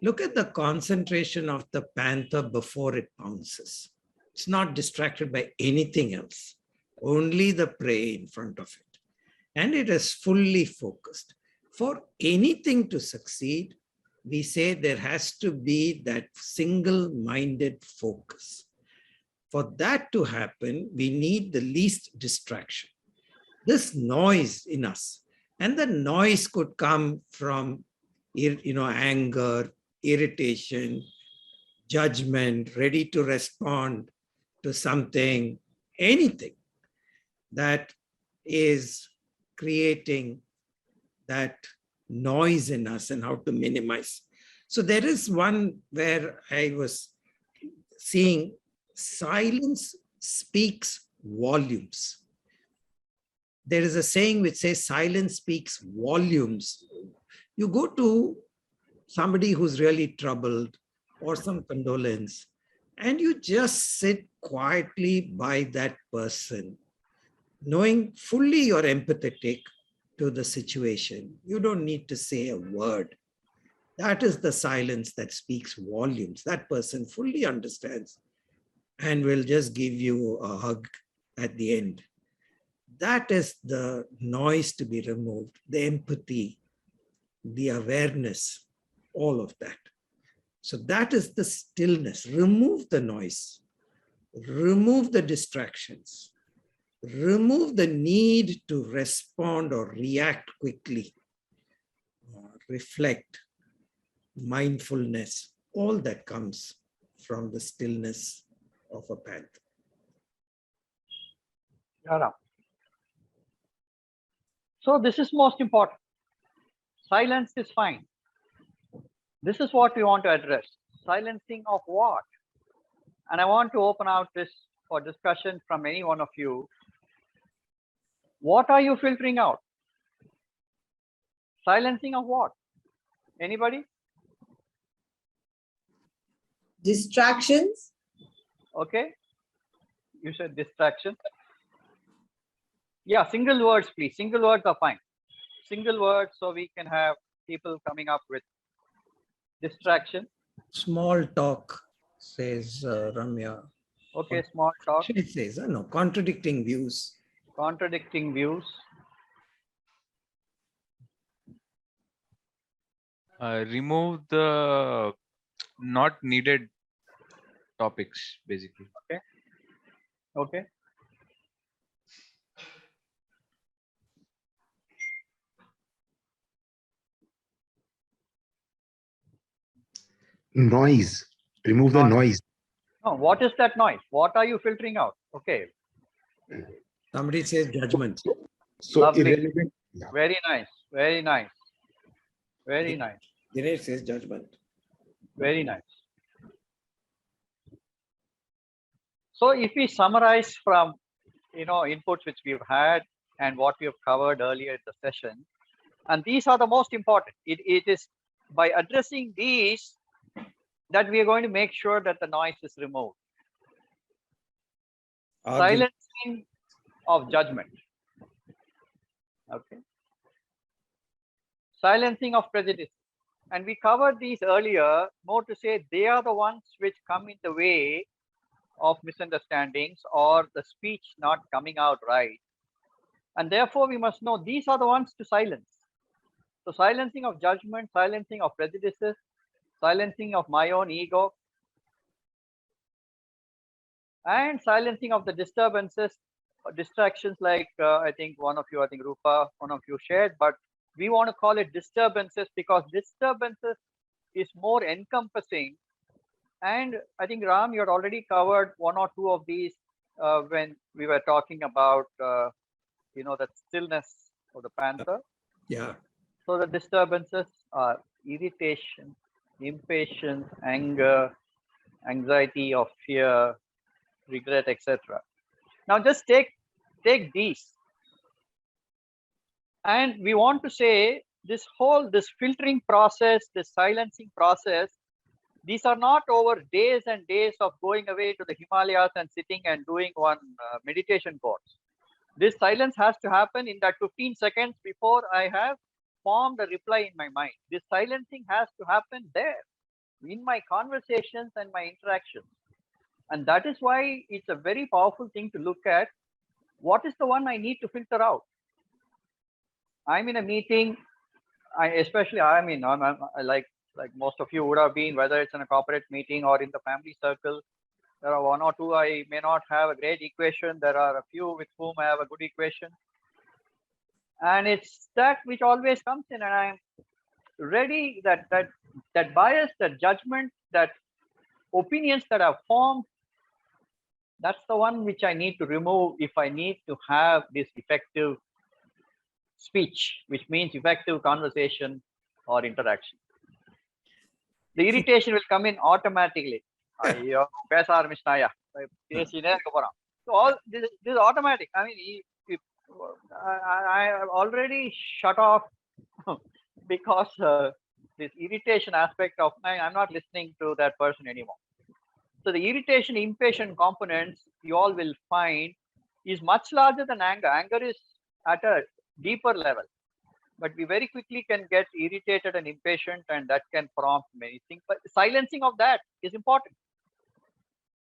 Look at the concentration of the panther before it pounces. It's not distracted by anything else, only the prey in front of it. And it is fully focused. For anything to succeed, we say there has to be that single-minded focus. For that to happen, we need the least distraction. This noise in us, and the noise could come from, anger, irritation, judgment, ready to respond to something, anything that is creating that noise in us and how to minimize. So there is one where I was seeing silence speaks volumes. There is a saying which says silence speaks volumes. You go to somebody who's really troubled or some condolence, and you just sit quietly by that person, knowing fully you're empathetic to the situation. You don't need to say a word. That is the silence that speaks volumes. That person fully understands and will just give you a hug at the end. That is the noise to be removed, the empathy, the awareness, all of that. So that is the stillness. Remove the noise, remove the distractions, remove the need to respond or react quickly, reflect, mindfulness, all that comes from the stillness of a panther. Yeah. So this is most important. Silence is fine. This is what we want to address. Silencing of what? And I want to open out this for discussion from any one of you. What are you filtering out? Silencing of what? Anybody? Distractions. Okay. You said distraction. Yeah, single words, please. Single words are fine. Single words, so we can have people coming up with distraction. Small talk, says Ramya. Okay, small talk. She says, no, contradicting views. Contradicting views. Remove the not needed topics, basically. Okay. Okay. Noise. Remove the noise. No, what is that noise? What are you filtering out? Okay. Somebody says judgment. So Lovely. irrelevant. Yeah. Very nice. Very nice. Very nice. Dinesh says judgment. Very nice. So if we summarize from inputs which we've had and what we have covered earlier in the session, and these are the most important. It is by addressing these that we are going to make sure that the noise is removed. Silencing of judgment. Okay. Silencing of prejudice. And we covered these earlier, more to say they are the ones which come in the way of misunderstandings or the speech not coming out right. And therefore, we must know these are the ones to silence. So silencing of judgment, silencing of prejudices, silencing of my own ego, and silencing of the disturbances, distractions like I think Rupa, one of you shared, but we want to call it disturbances because disturbances is more encompassing. And I think Ram, you had already covered one or two of these when we were talking about, that stillness of the panther. Yeah. So the disturbances are irritation, impatience, anger, anxiety or fear, regret, etc. Now just take these. And we want to say this filtering process, this silencing process, these are not over days and days of going away to the Himalayas and sitting and doing one meditation course. This silence has to happen in that 15 seconds before I have formed a reply in my mind. This silencing has to happen there in my conversations and my interactions. And that is why it's a very powerful thing to look at. What is the one I need to filter out? I'm in a meeting. I'm like most of you would have been, whether it's in a corporate meeting or in the family circle. There are one or two I may not have a great equation. There are a few with whom I have a good equation. And it's that which always comes in, and I'm ready, that bias, that judgment, that opinions that are formed, that's the one which I need to remove if I need to have this effective speech, which means effective conversation or interaction. The irritation will come in automatically. So all this is automatic. I mean, I already shut off because this irritation aspect of I'm not listening to that person anymore. So the irritation, impatient components you all will find is much larger than anger. Anger is at a deeper level, but we very quickly can get irritated and impatient, and that can prompt many things. But silencing of that is important.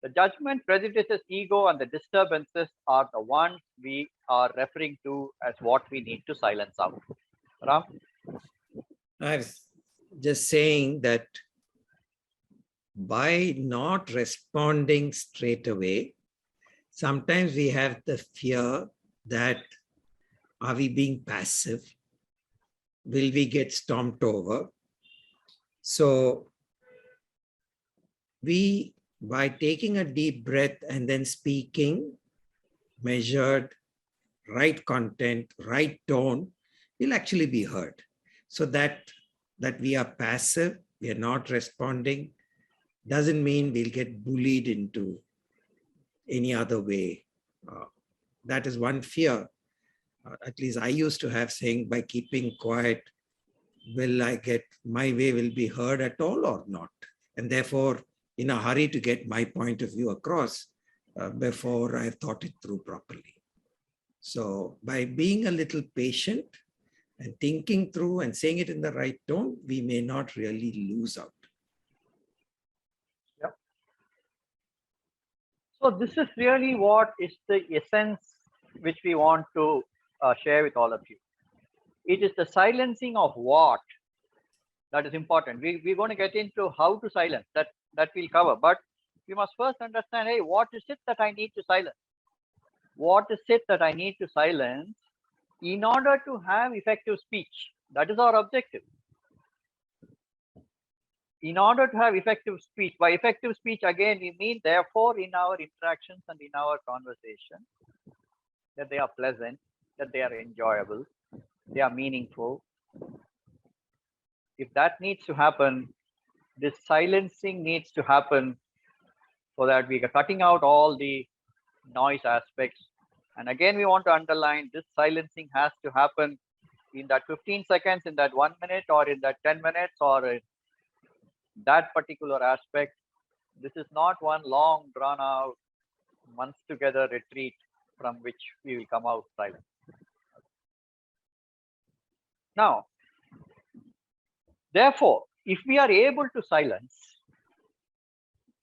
The judgment, prejudices, ego, and the disturbances are the ones we are referring to as what we need to silence out. Ram? I was just saying that by not responding straight away, sometimes we have the fear that, are we being passive? Will we get stomped over? So by taking a deep breath and then speaking, measured, right content, right tone, will actually be heard. So that we are passive, we are not responding, doesn't mean we'll get bullied into any other way. That is one fear. At least I used to have, saying, by keeping quiet, will I get my way will be heard at all or not? And therefore, in a hurry to get my point of view across before I've thought it through properly. So by being a little patient and thinking through and saying it in the right tone, we may not really lose out. Yeah. So this is really what is the essence which we want to share with all of you. It is the silencing of what that is important. We're going to get into how to silence, that we'll cover, but we must first understand, hey, what is it that I need to silence? What is it that I need to silence in order to have effective speech? That is our objective. In order to have effective speech, by effective speech, again, we mean, therefore, in our interactions and in our conversation, that they are pleasant, that they are enjoyable, they are meaningful. If that needs to happen, this silencing needs to happen so that we are cutting out all the noise aspects. And again, we want to underline, this silencing has to happen in that 15 seconds, in that 1 minute, or in that 10 minutes, or in that particular aspect. This is not one long, drawn out, months together retreat from which we will come out silent. Now, therefore, if we are able to silence,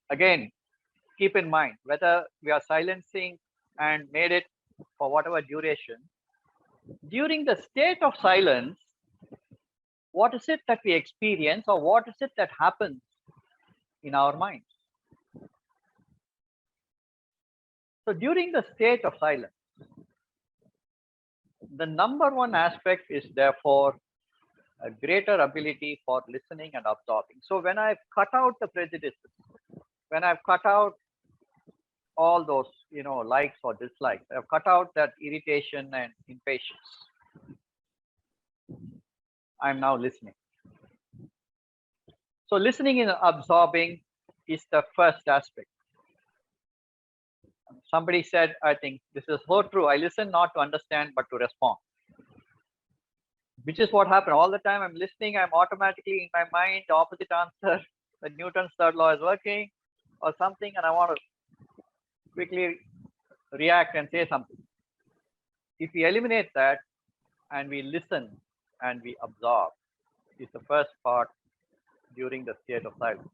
again, keep in mind whether we are silencing and made it for whatever duration, during the state of silence, what is it that we experience, or what is it that happens in our minds? So during the state of silence, the number one aspect is therefore a greater ability for listening and absorbing. So when I've cut out the prejudices, when I've cut out all those, likes or dislikes, I've cut out that irritation and impatience, I'm now listening. So listening and absorbing is the first aspect. Somebody said, I think this is so true. I listen not to understand, but to respond. Which is what happened all the time. I'm listening. I'm automatically in my mind, the opposite answer. The Newton's third law is working or something, and I want to quickly react and say something. If we eliminate that and we listen and we absorb, is the first part during the state of silence.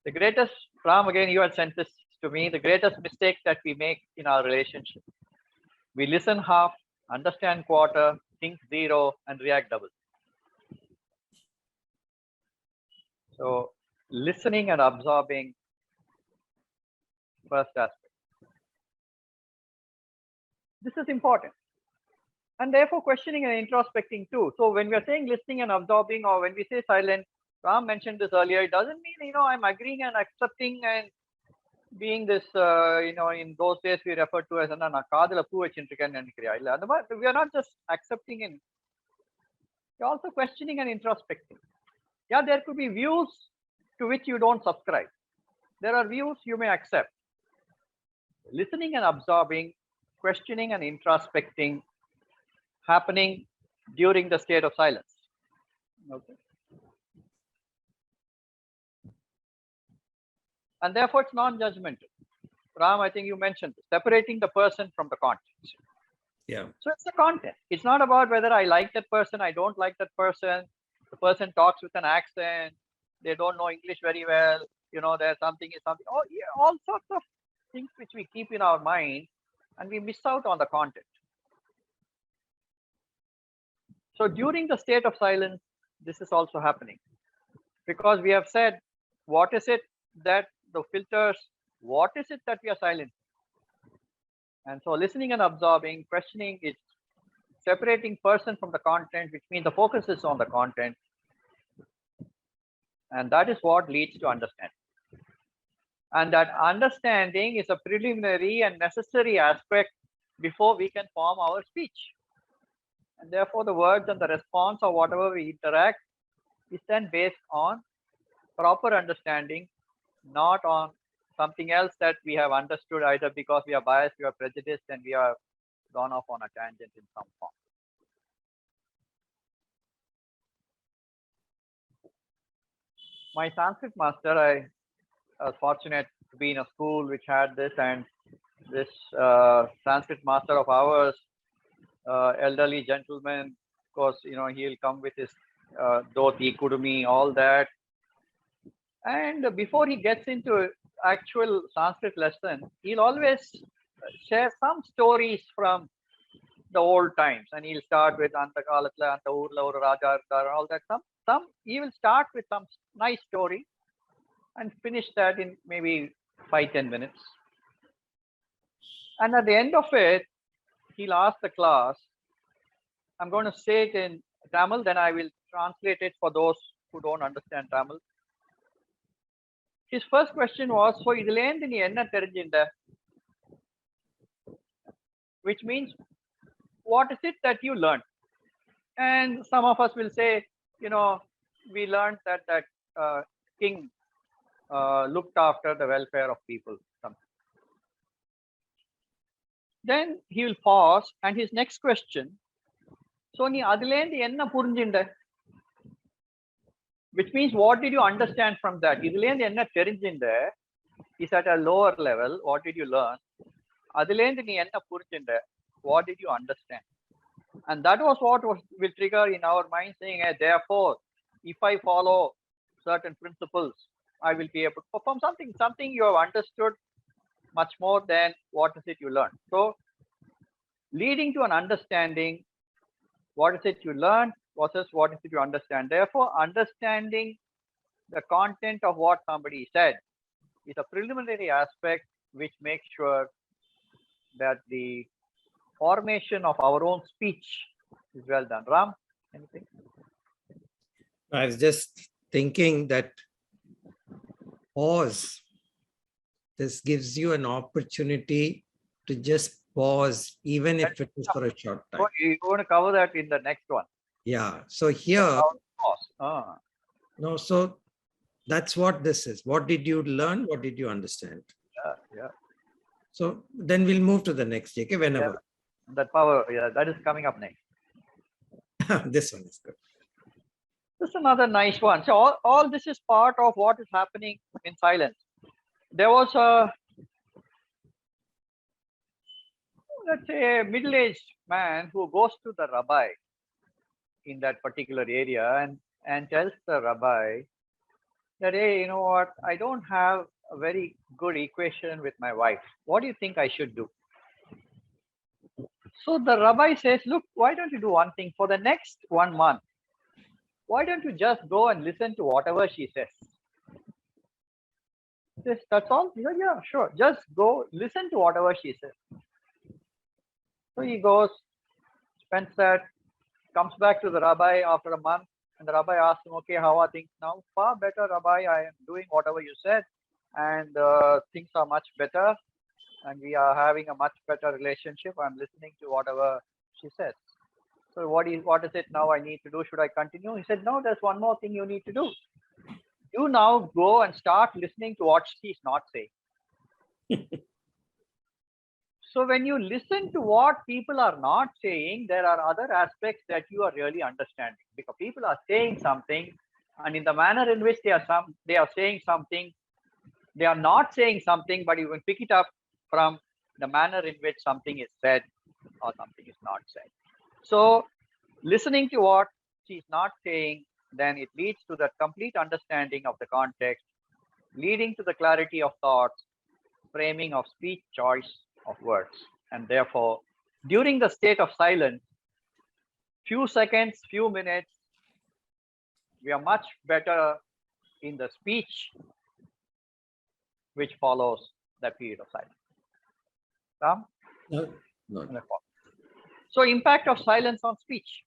The greatest, Ram, again, you had sent this to me, the greatest mistake that we make in our relationship. We listen half, understand quarter, think zero, and react double. So listening and absorbing, first aspect. This is important. And therefore questioning and introspecting too. So when we are saying listening and absorbing, or when we say silent, Ram mentioned this earlier, it doesn't mean, I'm agreeing and accepting and being this, in those days we referred to as we are not just accepting and we're also questioning and introspecting. Yeah, there could be views to which you don't subscribe. There are views you may accept. Listening and absorbing, questioning and introspecting happening during the state of silence. Okay. And therefore it's non-judgmental. Ram, I think you mentioned this, separating the person from the content. Yeah. So it's the content. It's not about whether I like that person, I don't like that person. The person talks with an accent. They don't know English very well. There's something is something. Oh, yeah, all sorts of things which we keep in our mind, and we miss out on the content. So during the state of silence, this is also happening, because we have said, what is it that the filters, what is it that we are silent? And so listening and absorbing, questioning is separating person from the content, which means the focus is on the content. And that is what leads to understanding. And that understanding is a preliminary and necessary aspect before we can form our speech. And therefore the words and the response or whatever we interact is then based on proper understanding, not on something else that we have understood either because we are biased, we are prejudiced, and we are gone off on a tangent in some form. My Sanskrit master, I was fortunate to be in a school which had this, and this Sanskrit master of ours, elderly gentleman, of course, he'll come with his dhoti, kudumi, all that. And before he gets into actual Sanskrit lesson, he'll always share some stories from the old times, and he'll start with Anta Kalatla, Anta Urla, Ura Raja, all that. He will start with some nice story and finish that in maybe 5-10 minutes. And at the end of it, he'll ask the class, I'm going to say it in Tamil, then I will translate it for those who don't understand Tamil. His first question was, so idulendi nee enna therinjinda? Which means, what is it that you learned? And some of us will say, we learned that king looked after the welfare of people. Then he will pause, and his next question, so nee adilendi enna purinjinda? Which means, what did you understand from that? Idulendi enna therinjinda is at a lower level. What did you learn? Adilendi nee enna purinjinda? What did you understand? And that was what will trigger in our mind saying, therefore, if I follow certain principles, I will be able to perform something you have understood much more than what is it you learned. So leading to an understanding, what is it you learned versus what is it you understand. Therefore, understanding the content of what somebody said is a preliminary aspect which makes sure that the formation of our own speech is well done. Ram, anything? I was just thinking that pause. This gives you an opportunity to just pause, even if it is for a short time. Oh, you're going to cover that in the next one. Yeah. So here, How to pause. no, so that's what this is. What did you learn? What did you understand? Yeah. So then we'll move to the next, JK, whenever. That power, that is coming up next. This one is good. This is another nice one. So all this is part of what is happening in silence. There was a, let's say, a middle-aged man who goes to the rabbi in that particular area and tells the rabbi that, hey, you know what, I don't have a very good equation with my wife. What do you think I should do? So the rabbi says, look, why don't you do one thing for the next 1 month? Why don't you just go and listen to whatever she says? He says, that's all? He said, yeah, sure. Just go listen to whatever she says. So he goes, spends that, comes back to the rabbi after a month, and the rabbi asks him, okay, how are things now? Far better, rabbi. I am doing whatever you said, and things are much better, and we are having a much better relationship. I'm listening to whatever she says. So what is it now I need to do? Should I continue? He said, no, there's one more thing you need to do. You now go and start listening to what she's not saying. So when you listen to what people are not saying, there are other aspects that you are really understanding, because people are saying something, and in the manner in which they are saying something, they are not saying something, but you can pick it up from the manner in which something is said or something is not said. So listening to what she's not saying, then it leads to the complete understanding of the context, leading to the clarity of thoughts, framing of speech, choice of words. And therefore, during the state of silence, few seconds, few minutes, we are much better in the speech which follows that period of silence. Ram? No. So impact of silence on speech.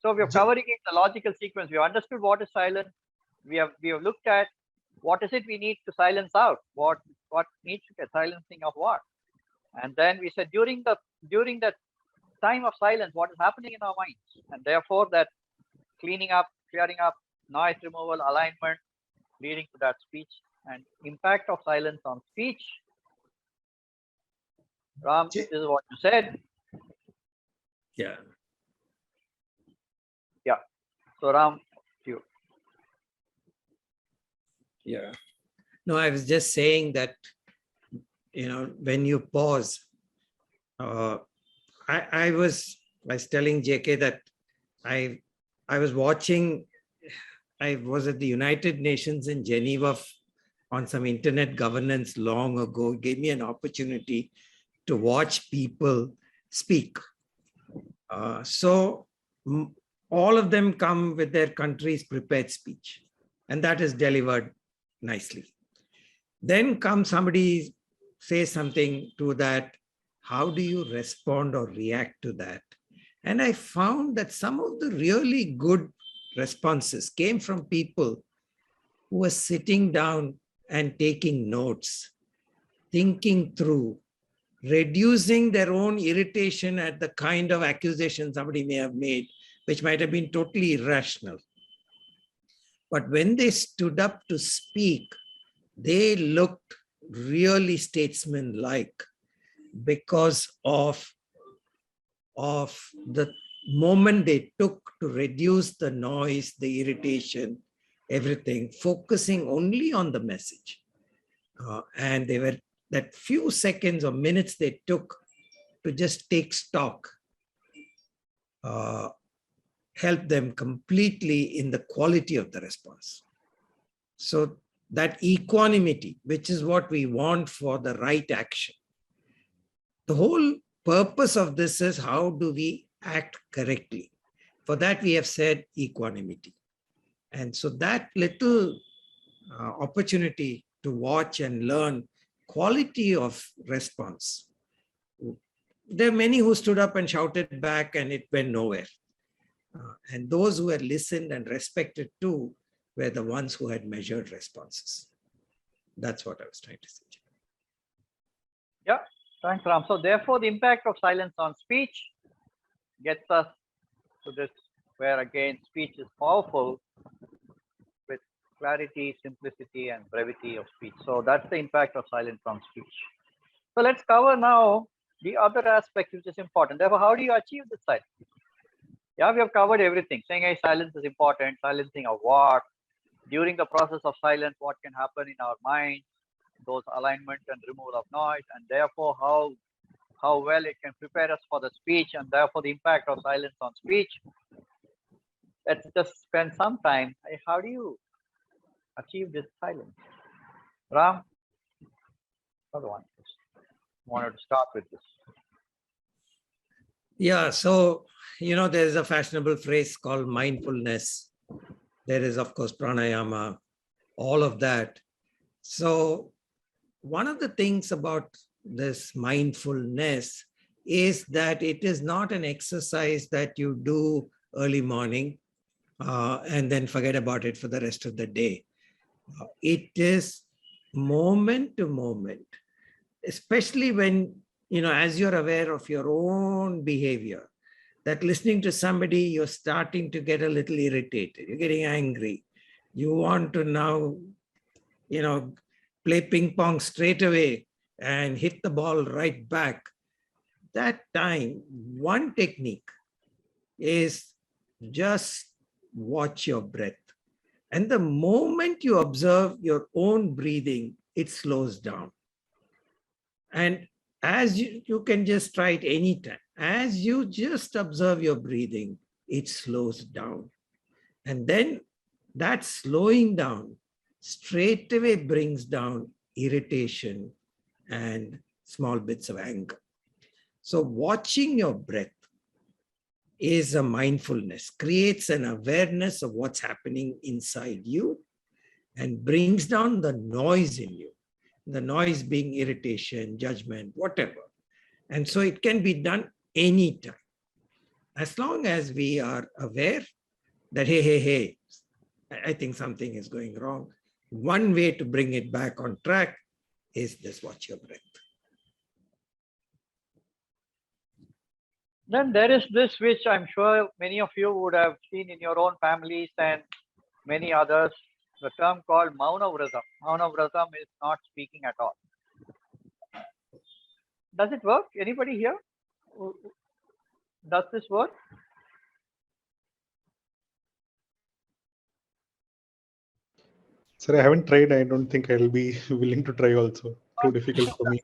So we are covering it in the logical sequence. We have understood what is silence. We have looked at what is it we need to silence out. What needs to get silencing of what. And then we said during the time of silence, what is happening in our minds. And therefore that cleaning up, clearing up, noise removal, alignment, leading to that speech, and impact of silence on speech. Ram, this is what you said. Yeah. So Ram, you. Yeah. No, I was just saying that, when you pause, I was telling JK that I was watching, I was at the United Nations in Geneva on some internet governance long ago. It gave me an opportunity to watch people speak. So all of them come with their country's prepared speech, and that is delivered nicely. Then comes somebody says something to that. How do you respond or react to that? And I found that some of the really good responses came from people who were sitting down and taking notes, thinking through, reducing their own irritation at the kind of accusation somebody may have made, which might have been totally irrational. But when they stood up to speak, they looked really statesman-like because of the moment they took to reduce the noise, the irritation, everything, focusing only on the message. And they were that few seconds or minutes they took to just take stock, help them completely in the quality of the response. So that equanimity, which is what we want for the right action. The whole purpose of this is how do we act correctly? For that, we have said equanimity. And so that little opportunity to watch and learn quality of response. There are many who stood up and shouted back and it went nowhere. And those who had listened and respected too were the ones who had measured responses. That's what I was trying to say. Yeah, thanks, Ram. So therefore, the impact of silence on speech gets us to this, where again, speech is powerful with clarity, simplicity, and brevity of speech. So that's the impact of silence on speech. So let's cover now the other aspect which is important. Therefore, how do you achieve this silence? Yeah, we have covered everything. Saying hey, silence is important, silencing of what? During the process of silence, what can happen in our mind, those alignment and removal of noise, and therefore how well it can prepare us for the speech, and therefore the impact of silence on speech. Let's just spend some time. How do you achieve this silence? Ram, another one. Wanted to start with this. Yeah, so, there's a fashionable phrase called mindfulness. There is, of course, pranayama, all of that. So one of the things about this mindfulness is that it is not an exercise that you do early morning and then forget about it for the rest of the day. It is moment to moment, especially when, as you're aware of your own behavior, that listening to somebody, you're starting to get a little irritated, you're getting angry. You want to now, play ping pong straight away and hit the ball right back. That time, one technique is just watch your breath. And the moment you observe your own breathing, it slows down. And as you can just try it anytime. As you just observe your breathing, it slows down. And then that slowing down straight away brings down irritation and small bits of anger. So watching your breath is a mindfulness, creates an awareness of what's happening inside you and brings down the noise in you. The noise being irritation, judgment, whatever. And so it can be done anytime. As long as we are aware that, hey, I think something is going wrong. One way to bring it back on track is this watch your breath. Then there is this, which I'm sure many of you would have seen in your own families and many others, the term called Mauna Vratam. Mauna Vratam is not speaking at all. Does it work? Anybody here? Does this work? Sir, I haven't tried. I don't think I'll be willing to try also. Too difficult for me.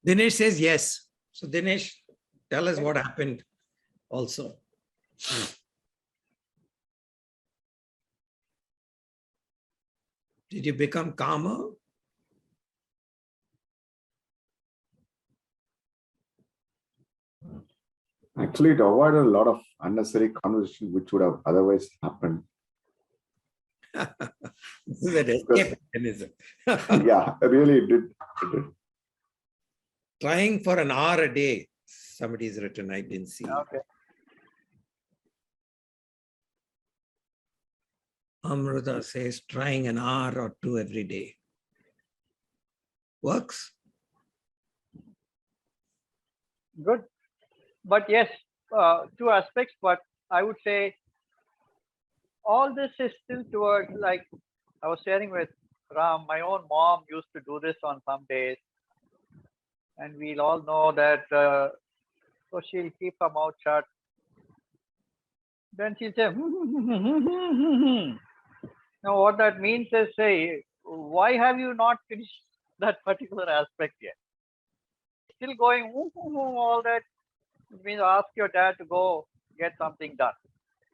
Dinesh says yes. So Dinesh, tell us what happened also. Did you become calmer? Actually, it avoided a lot of unnecessary conversation which would have otherwise happened. This is an escape mechanism. Yeah, really it did. It did. Trying for an hour a day. Somebody's written, I didn't see. Okay. Amruta says trying an hour or two every day. Works. Good. But yes, two aspects, but I would say all this is still towards, like I was sharing with Ram, my own mom used to do this on some days. And we'll all know that, so she'll keep her mouth shut. Then she'll say, Now what that means is, say, why have you not finished that particular aspect yet? Still going, all that. It means ask your dad to go get something done.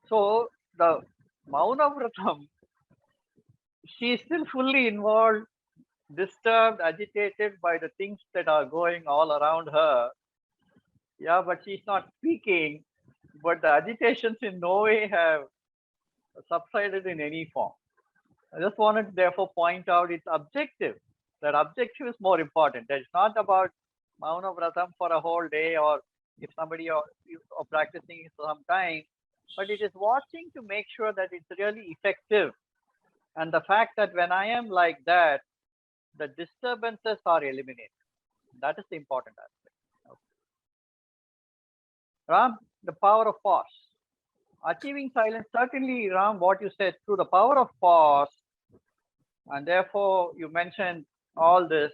So the Mauna Vratam, she is still fully involved, disturbed, agitated by the things that are going all around her. Yeah, but she's not speaking, but the agitations in no way have subsided in any form. I just wanted to therefore point out its objective. That objective is more important. It's not about Mauna Vratam for a whole day, or if somebody are practicing it for some time, but it is watching to make sure that it's really effective. And the fact that when I am like that, the disturbances are eliminated. That is the important aspect. Okay. Ram, the power of pause. Achieving silence, certainly, Ram, what you said, through the power of pause, and therefore you mentioned all this.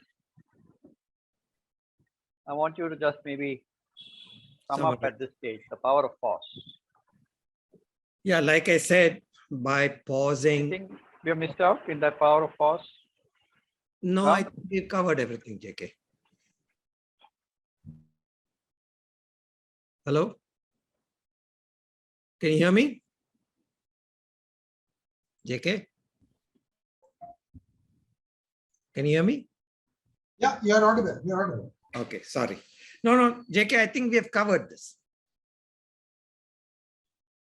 I want you to just maybe sum up at this stage, the power of pause. Yeah, like I said, by pausing. Anything we have missed out in that power of pause? No, Ram? I think we've covered everything, JK. Hello? Can you hear me? JK? Can you hear me? Yeah, you're audible. You're audible. Okay, sorry. No, JK, I think we have covered this.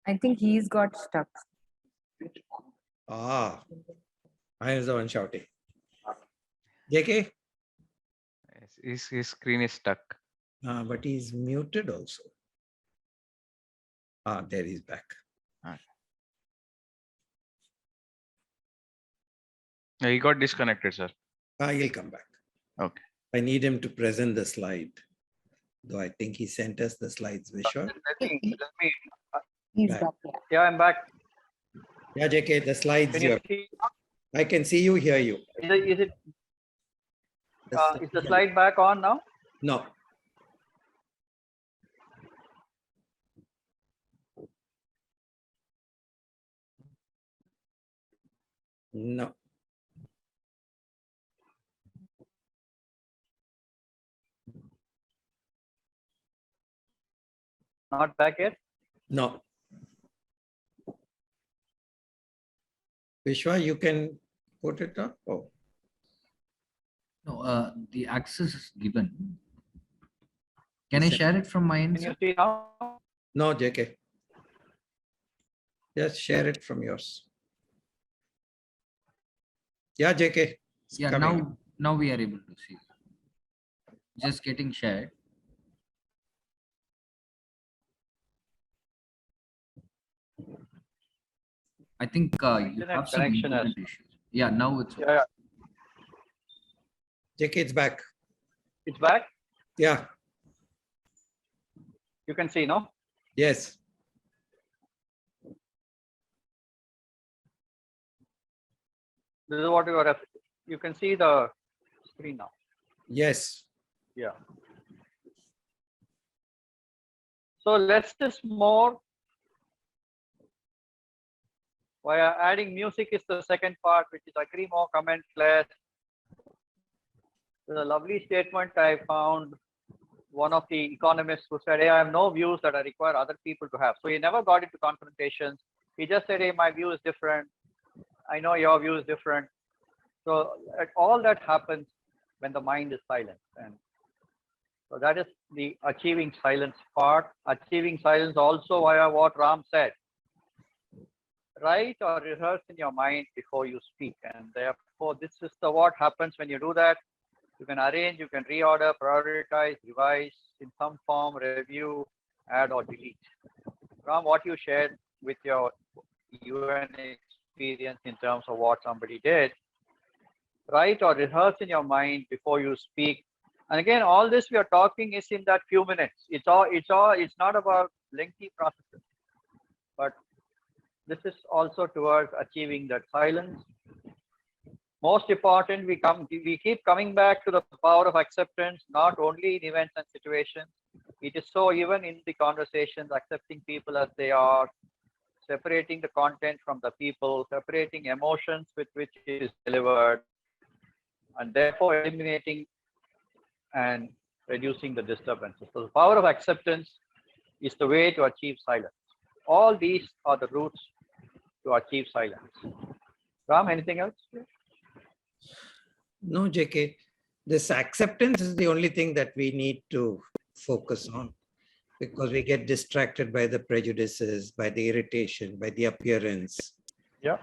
I think he's got stuck. Ah, I was the one shouting. JK? Yes, his screen is stuck. But he's muted also. Ah, there he's back. Yeah, he got disconnected, sir. He'll come back. Okay. I need him to present the slide. Though I think he sent us the slides, Vishwa. He's Back. back. Yeah. Yeah, I'm back. Yeah, JK, the slides. Can you see? I can see you, hear you. Is the slide back on now? No. No. Not back yet? No. Vishwa, you can put it up. Oh. No, the access is given. Can I share it from my end? Can you Sir? see now? No, JK. Just share it from yours. Yeah, JK. it's Yeah, coming. now we are able to see. Just getting shared. I think you Internet have some connection has- internet issues. Yeah, now it's Yeah, JK, it's back. it's back. Yeah. You can see, no? Yes. This is what you can see the screen now. Yes. Yeah. So less is more. Via adding music is the second part, which is agree more, comment less. There's a lovely statement I found. One of the economists who said, hey, I have no views that I require other people to have. So he never got into confrontations. He just said, hey, my view is different. I know your view is different. So all that happens when the mind is silent. And so that is the achieving silence part. Achieving silence also via what Ram said. Write or rehearse in your mind before you speak. And therefore, this is what happens when you do that. You can arrange, you can reorder, prioritize, revise in some form, review, add or delete. Ram, what you shared with your UN experience in terms of what somebody did, write or rehearse in your mind before you speak. And again, all this we are talking is in that few minutes. It's not about lengthy processes, but this is also towards achieving that silence. Most important, we keep coming back to the power of acceptance, not only in events and situations. It is so even in the conversations, accepting people as they are, separating the content from the people, separating emotions with which it is delivered, and therefore eliminating and reducing the disturbances. So the power of acceptance is the way to achieve silence. All these are the routes to achieve silence. Ram, anything else? No, JK. This acceptance is the only thing that we need to focus on, because we get distracted by the prejudices, by the irritation, by the appearance. Yeah.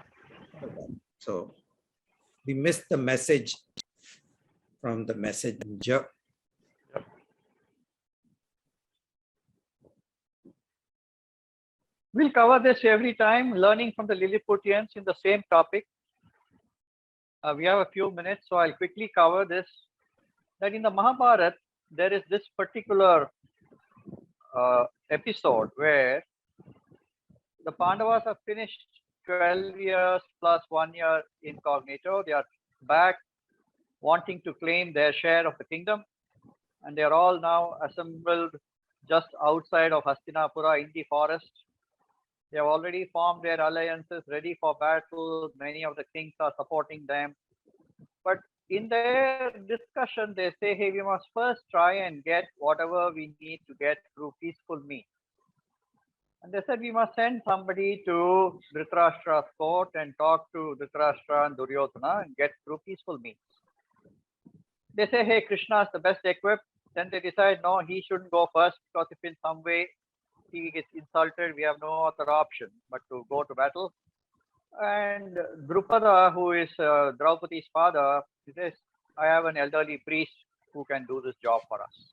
So we missed the message from the messenger. We'll cover this every time, learning from the Lilliputians in the same topic. We have a few minutes, so I'll quickly cover this. That in the Mahabharata, there is this particular episode where the Pandavas have finished 12 years plus 1 year incognito. They are back wanting to claim their share of the kingdom. And they are all now assembled just outside of Hastinapura in the forest. They have already formed their alliances, ready for battle. Many of the kings are supporting them. But in their discussion, they say, hey, we must first try and get whatever we need to get through peaceful means. And they said, we must send somebody to Dhritarashtra's court and talk to Dhritarashtra and Duryodhana and get through peaceful means. They say, hey, Krishna is the best equipped. Then they decide, no, he shouldn't go first, because if in some way he gets insulted, we have no other option but to go to battle. And Drupada, who is Draupadi's father, he says, I have an elderly priest who can do this job for us.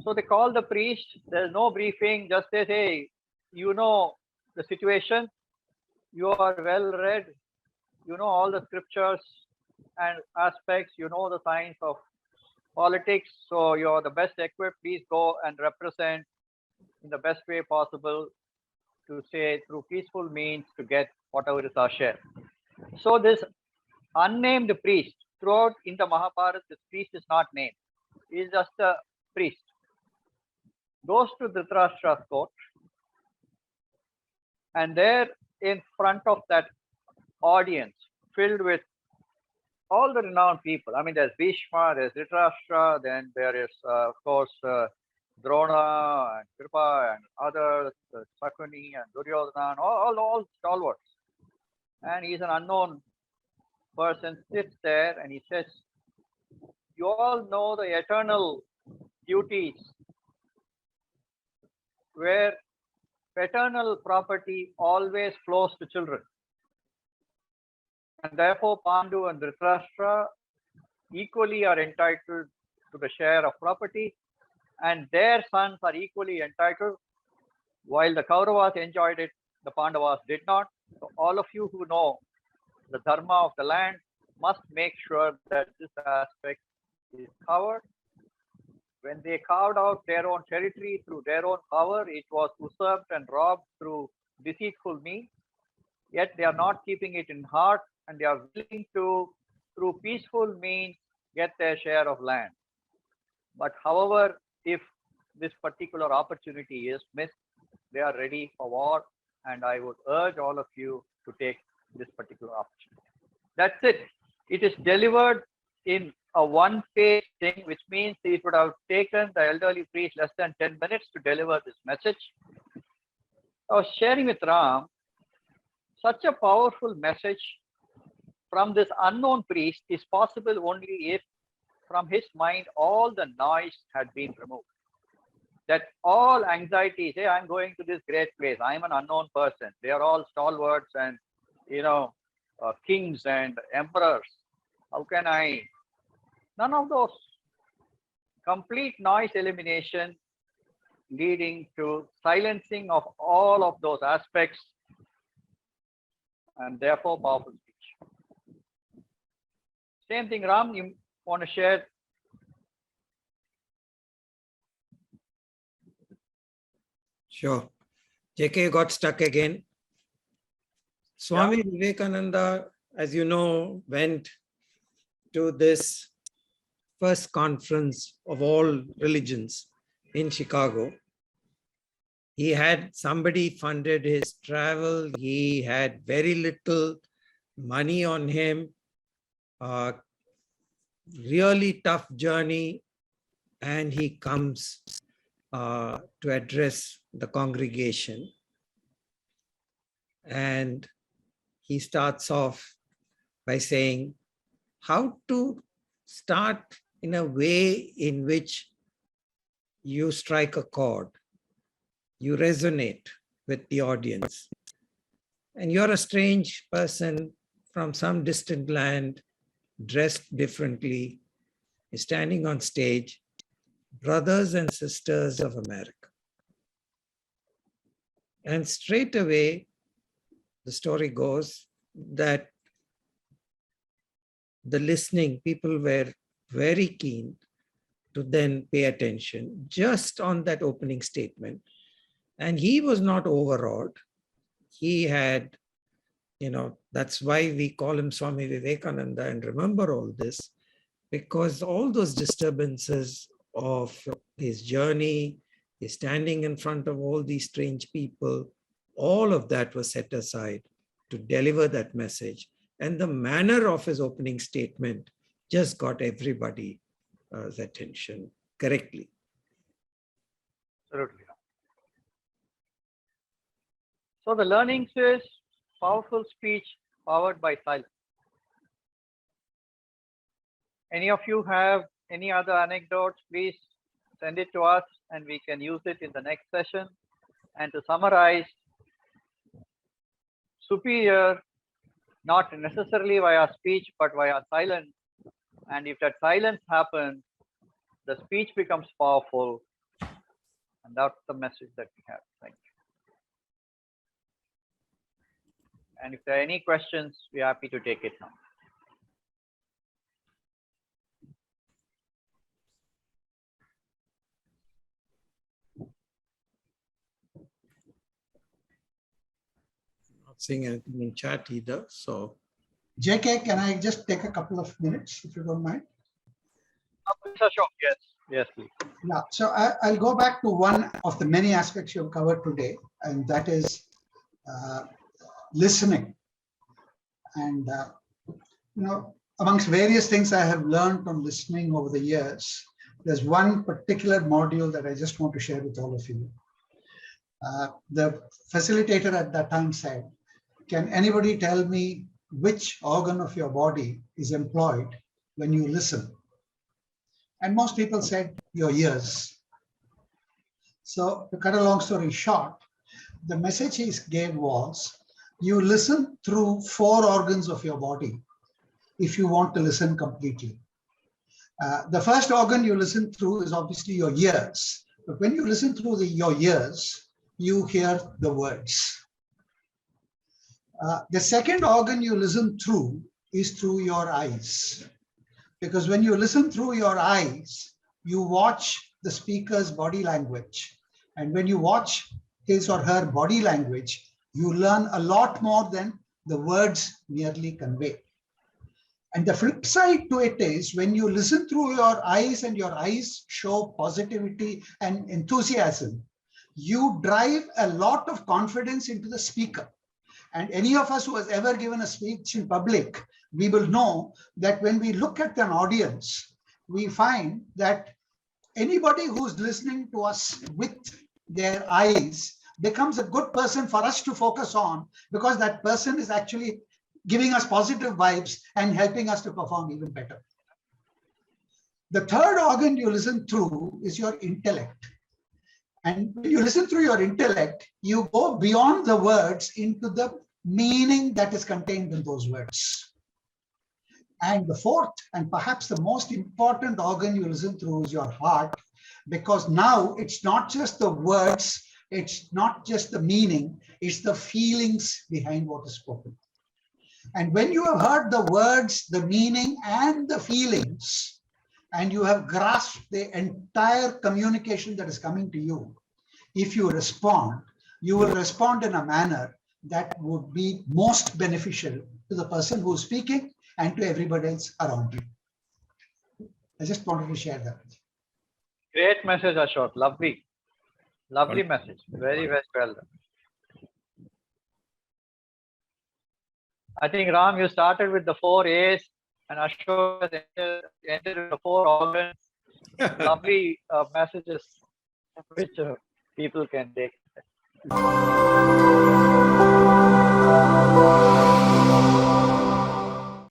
So they call the priest. There's no briefing, just says, hey, you know the situation, you are well read, you know all the scriptures and aspects, you know the science of politics, so you're the best equipped. Please go and represent in the best way possible to say through peaceful means to get whatever is our share. So this unnamed priest, throughout in the Mahabharata, this priest is not named. He is just a priest. Goes to Dhritarashtra's court, and there in front of that audience filled with all the renowned people. I mean, there's Bhishma, there's Dhritarashtra, then there is, of course, Drona and Kripa and others, Sakuni and Duryodhana, and all stalwarts. And he's an unknown person, sits there and he says, you all know the eternal duties where paternal property always flows to children. And therefore, Pandu and Dhritarashtra equally are entitled to the share of property, and their sons are equally entitled. While the Kauravas enjoyed it, the Pandavas did not. So all of you who know the dharma of the land must make sure that this aspect is covered. When they carved out their own territory through their own power, it was usurped and robbed through deceitful means. Yet they are not keeping it in heart, and they are willing to, through peaceful means, get their share of land. But however, if this particular opportunity is missed, they are ready for war, and I would urge all of you to take this particular opportunity. That's it. It is delivered in a one-page thing, which means it would have taken the elderly priest less than 10 minutes to deliver this message. I was sharing with Ram, such a powerful message from this unknown priest is possible only if from his mind all the noise had been removed. That all anxieties, hey, I'm going to this great place, I'm an unknown person. They are all stalwarts and, kings and emperors. How can I? None of those. Complete noise elimination leading to silencing of all of those aspects, and therefore powerful speech. Same thing, Ram, you want to share? Sure. JK got stuck again. Swami Vivekananda, as you know, went to this first conference of all religions in Chicago. He had somebody funded his travel. He had very little money on him. Really tough journey. And he comes to address the congregation. And he starts off by saying how to start in a way in which you strike a chord, you resonate with the audience. And you're a strange person from some distant land, dressed differently, is standing on stage, brothers and sisters of America. And straight away, the story goes that the listening people were very keen to then pay attention just on that opening statement. And he was not overawed. He had, that's why we call him Swami Vivekananda and remember all this, because all those disturbances of his journey, his standing in front of all these strange people, all of that was set aside to deliver that message. And the manner of his opening statement just got everybody's attention correctly. Absolutely. So the learnings is powerful speech powered by silence. Any of you have any other anecdotes, please send it to us and we can use it in the next session. And to summarize, superior, not necessarily via speech, but via silence. And if that silence happens, the speech becomes powerful. And that's the message that we have. Thank you. And if there are any questions, we're happy to take it now. Not seeing anything in chat either. So, JK, can I just take a couple of minutes, if you don't mind? Sure. Yes, yes, please. Yeah, so I'll go back to one of the many aspects you've covered today, and that is listening. And, amongst various things I have learned from listening over the years, there's one particular module that I just want to share with all of you. The facilitator at that time said, can anybody tell me which organ of your body is employed when you listen? And most people said, your ears. So to cut a long story short, the message he gave was, you listen through 4 organs of your body if you want to listen completely. The first organ you listen through is obviously your ears. But when you listen through your ears, you hear the words. The second organ you listen through is through your eyes. Because when you listen through your eyes, you watch the speaker's body language. And when you watch his or her body language, you learn a lot more than the words merely convey. And the flip side to it is when you listen through your eyes and your eyes show positivity and enthusiasm, you drive a lot of confidence into the speaker. And any of us who has ever given a speech in public, we will know that when we look at an audience, we find that anybody who's listening to us with their eyes becomes a good person for us to focus on, because that person is actually giving us positive vibes and helping us to perform even better. The third organ you listen through is your intellect. And when you listen through your intellect, you go beyond the words into the meaning that is contained in those words. And the fourth, and perhaps the most important organ you listen through is your heart, because now it's not just the words, it's not just the meaning, it's the feelings behind what is spoken. And when you have heard the words, the meaning, and the feelings, and you have grasped the entire communication that is coming to you, if you respond, you will respond in a manner that would be most beneficial to the person who is speaking and to everybody else around you. I just wanted to share that. Great message, Ashok. Lovely. Lovely message. Very, very well done. I think, Ram, you started with the 4 A's and Ashok ended with the 4 organs. Lovely messages which people can take.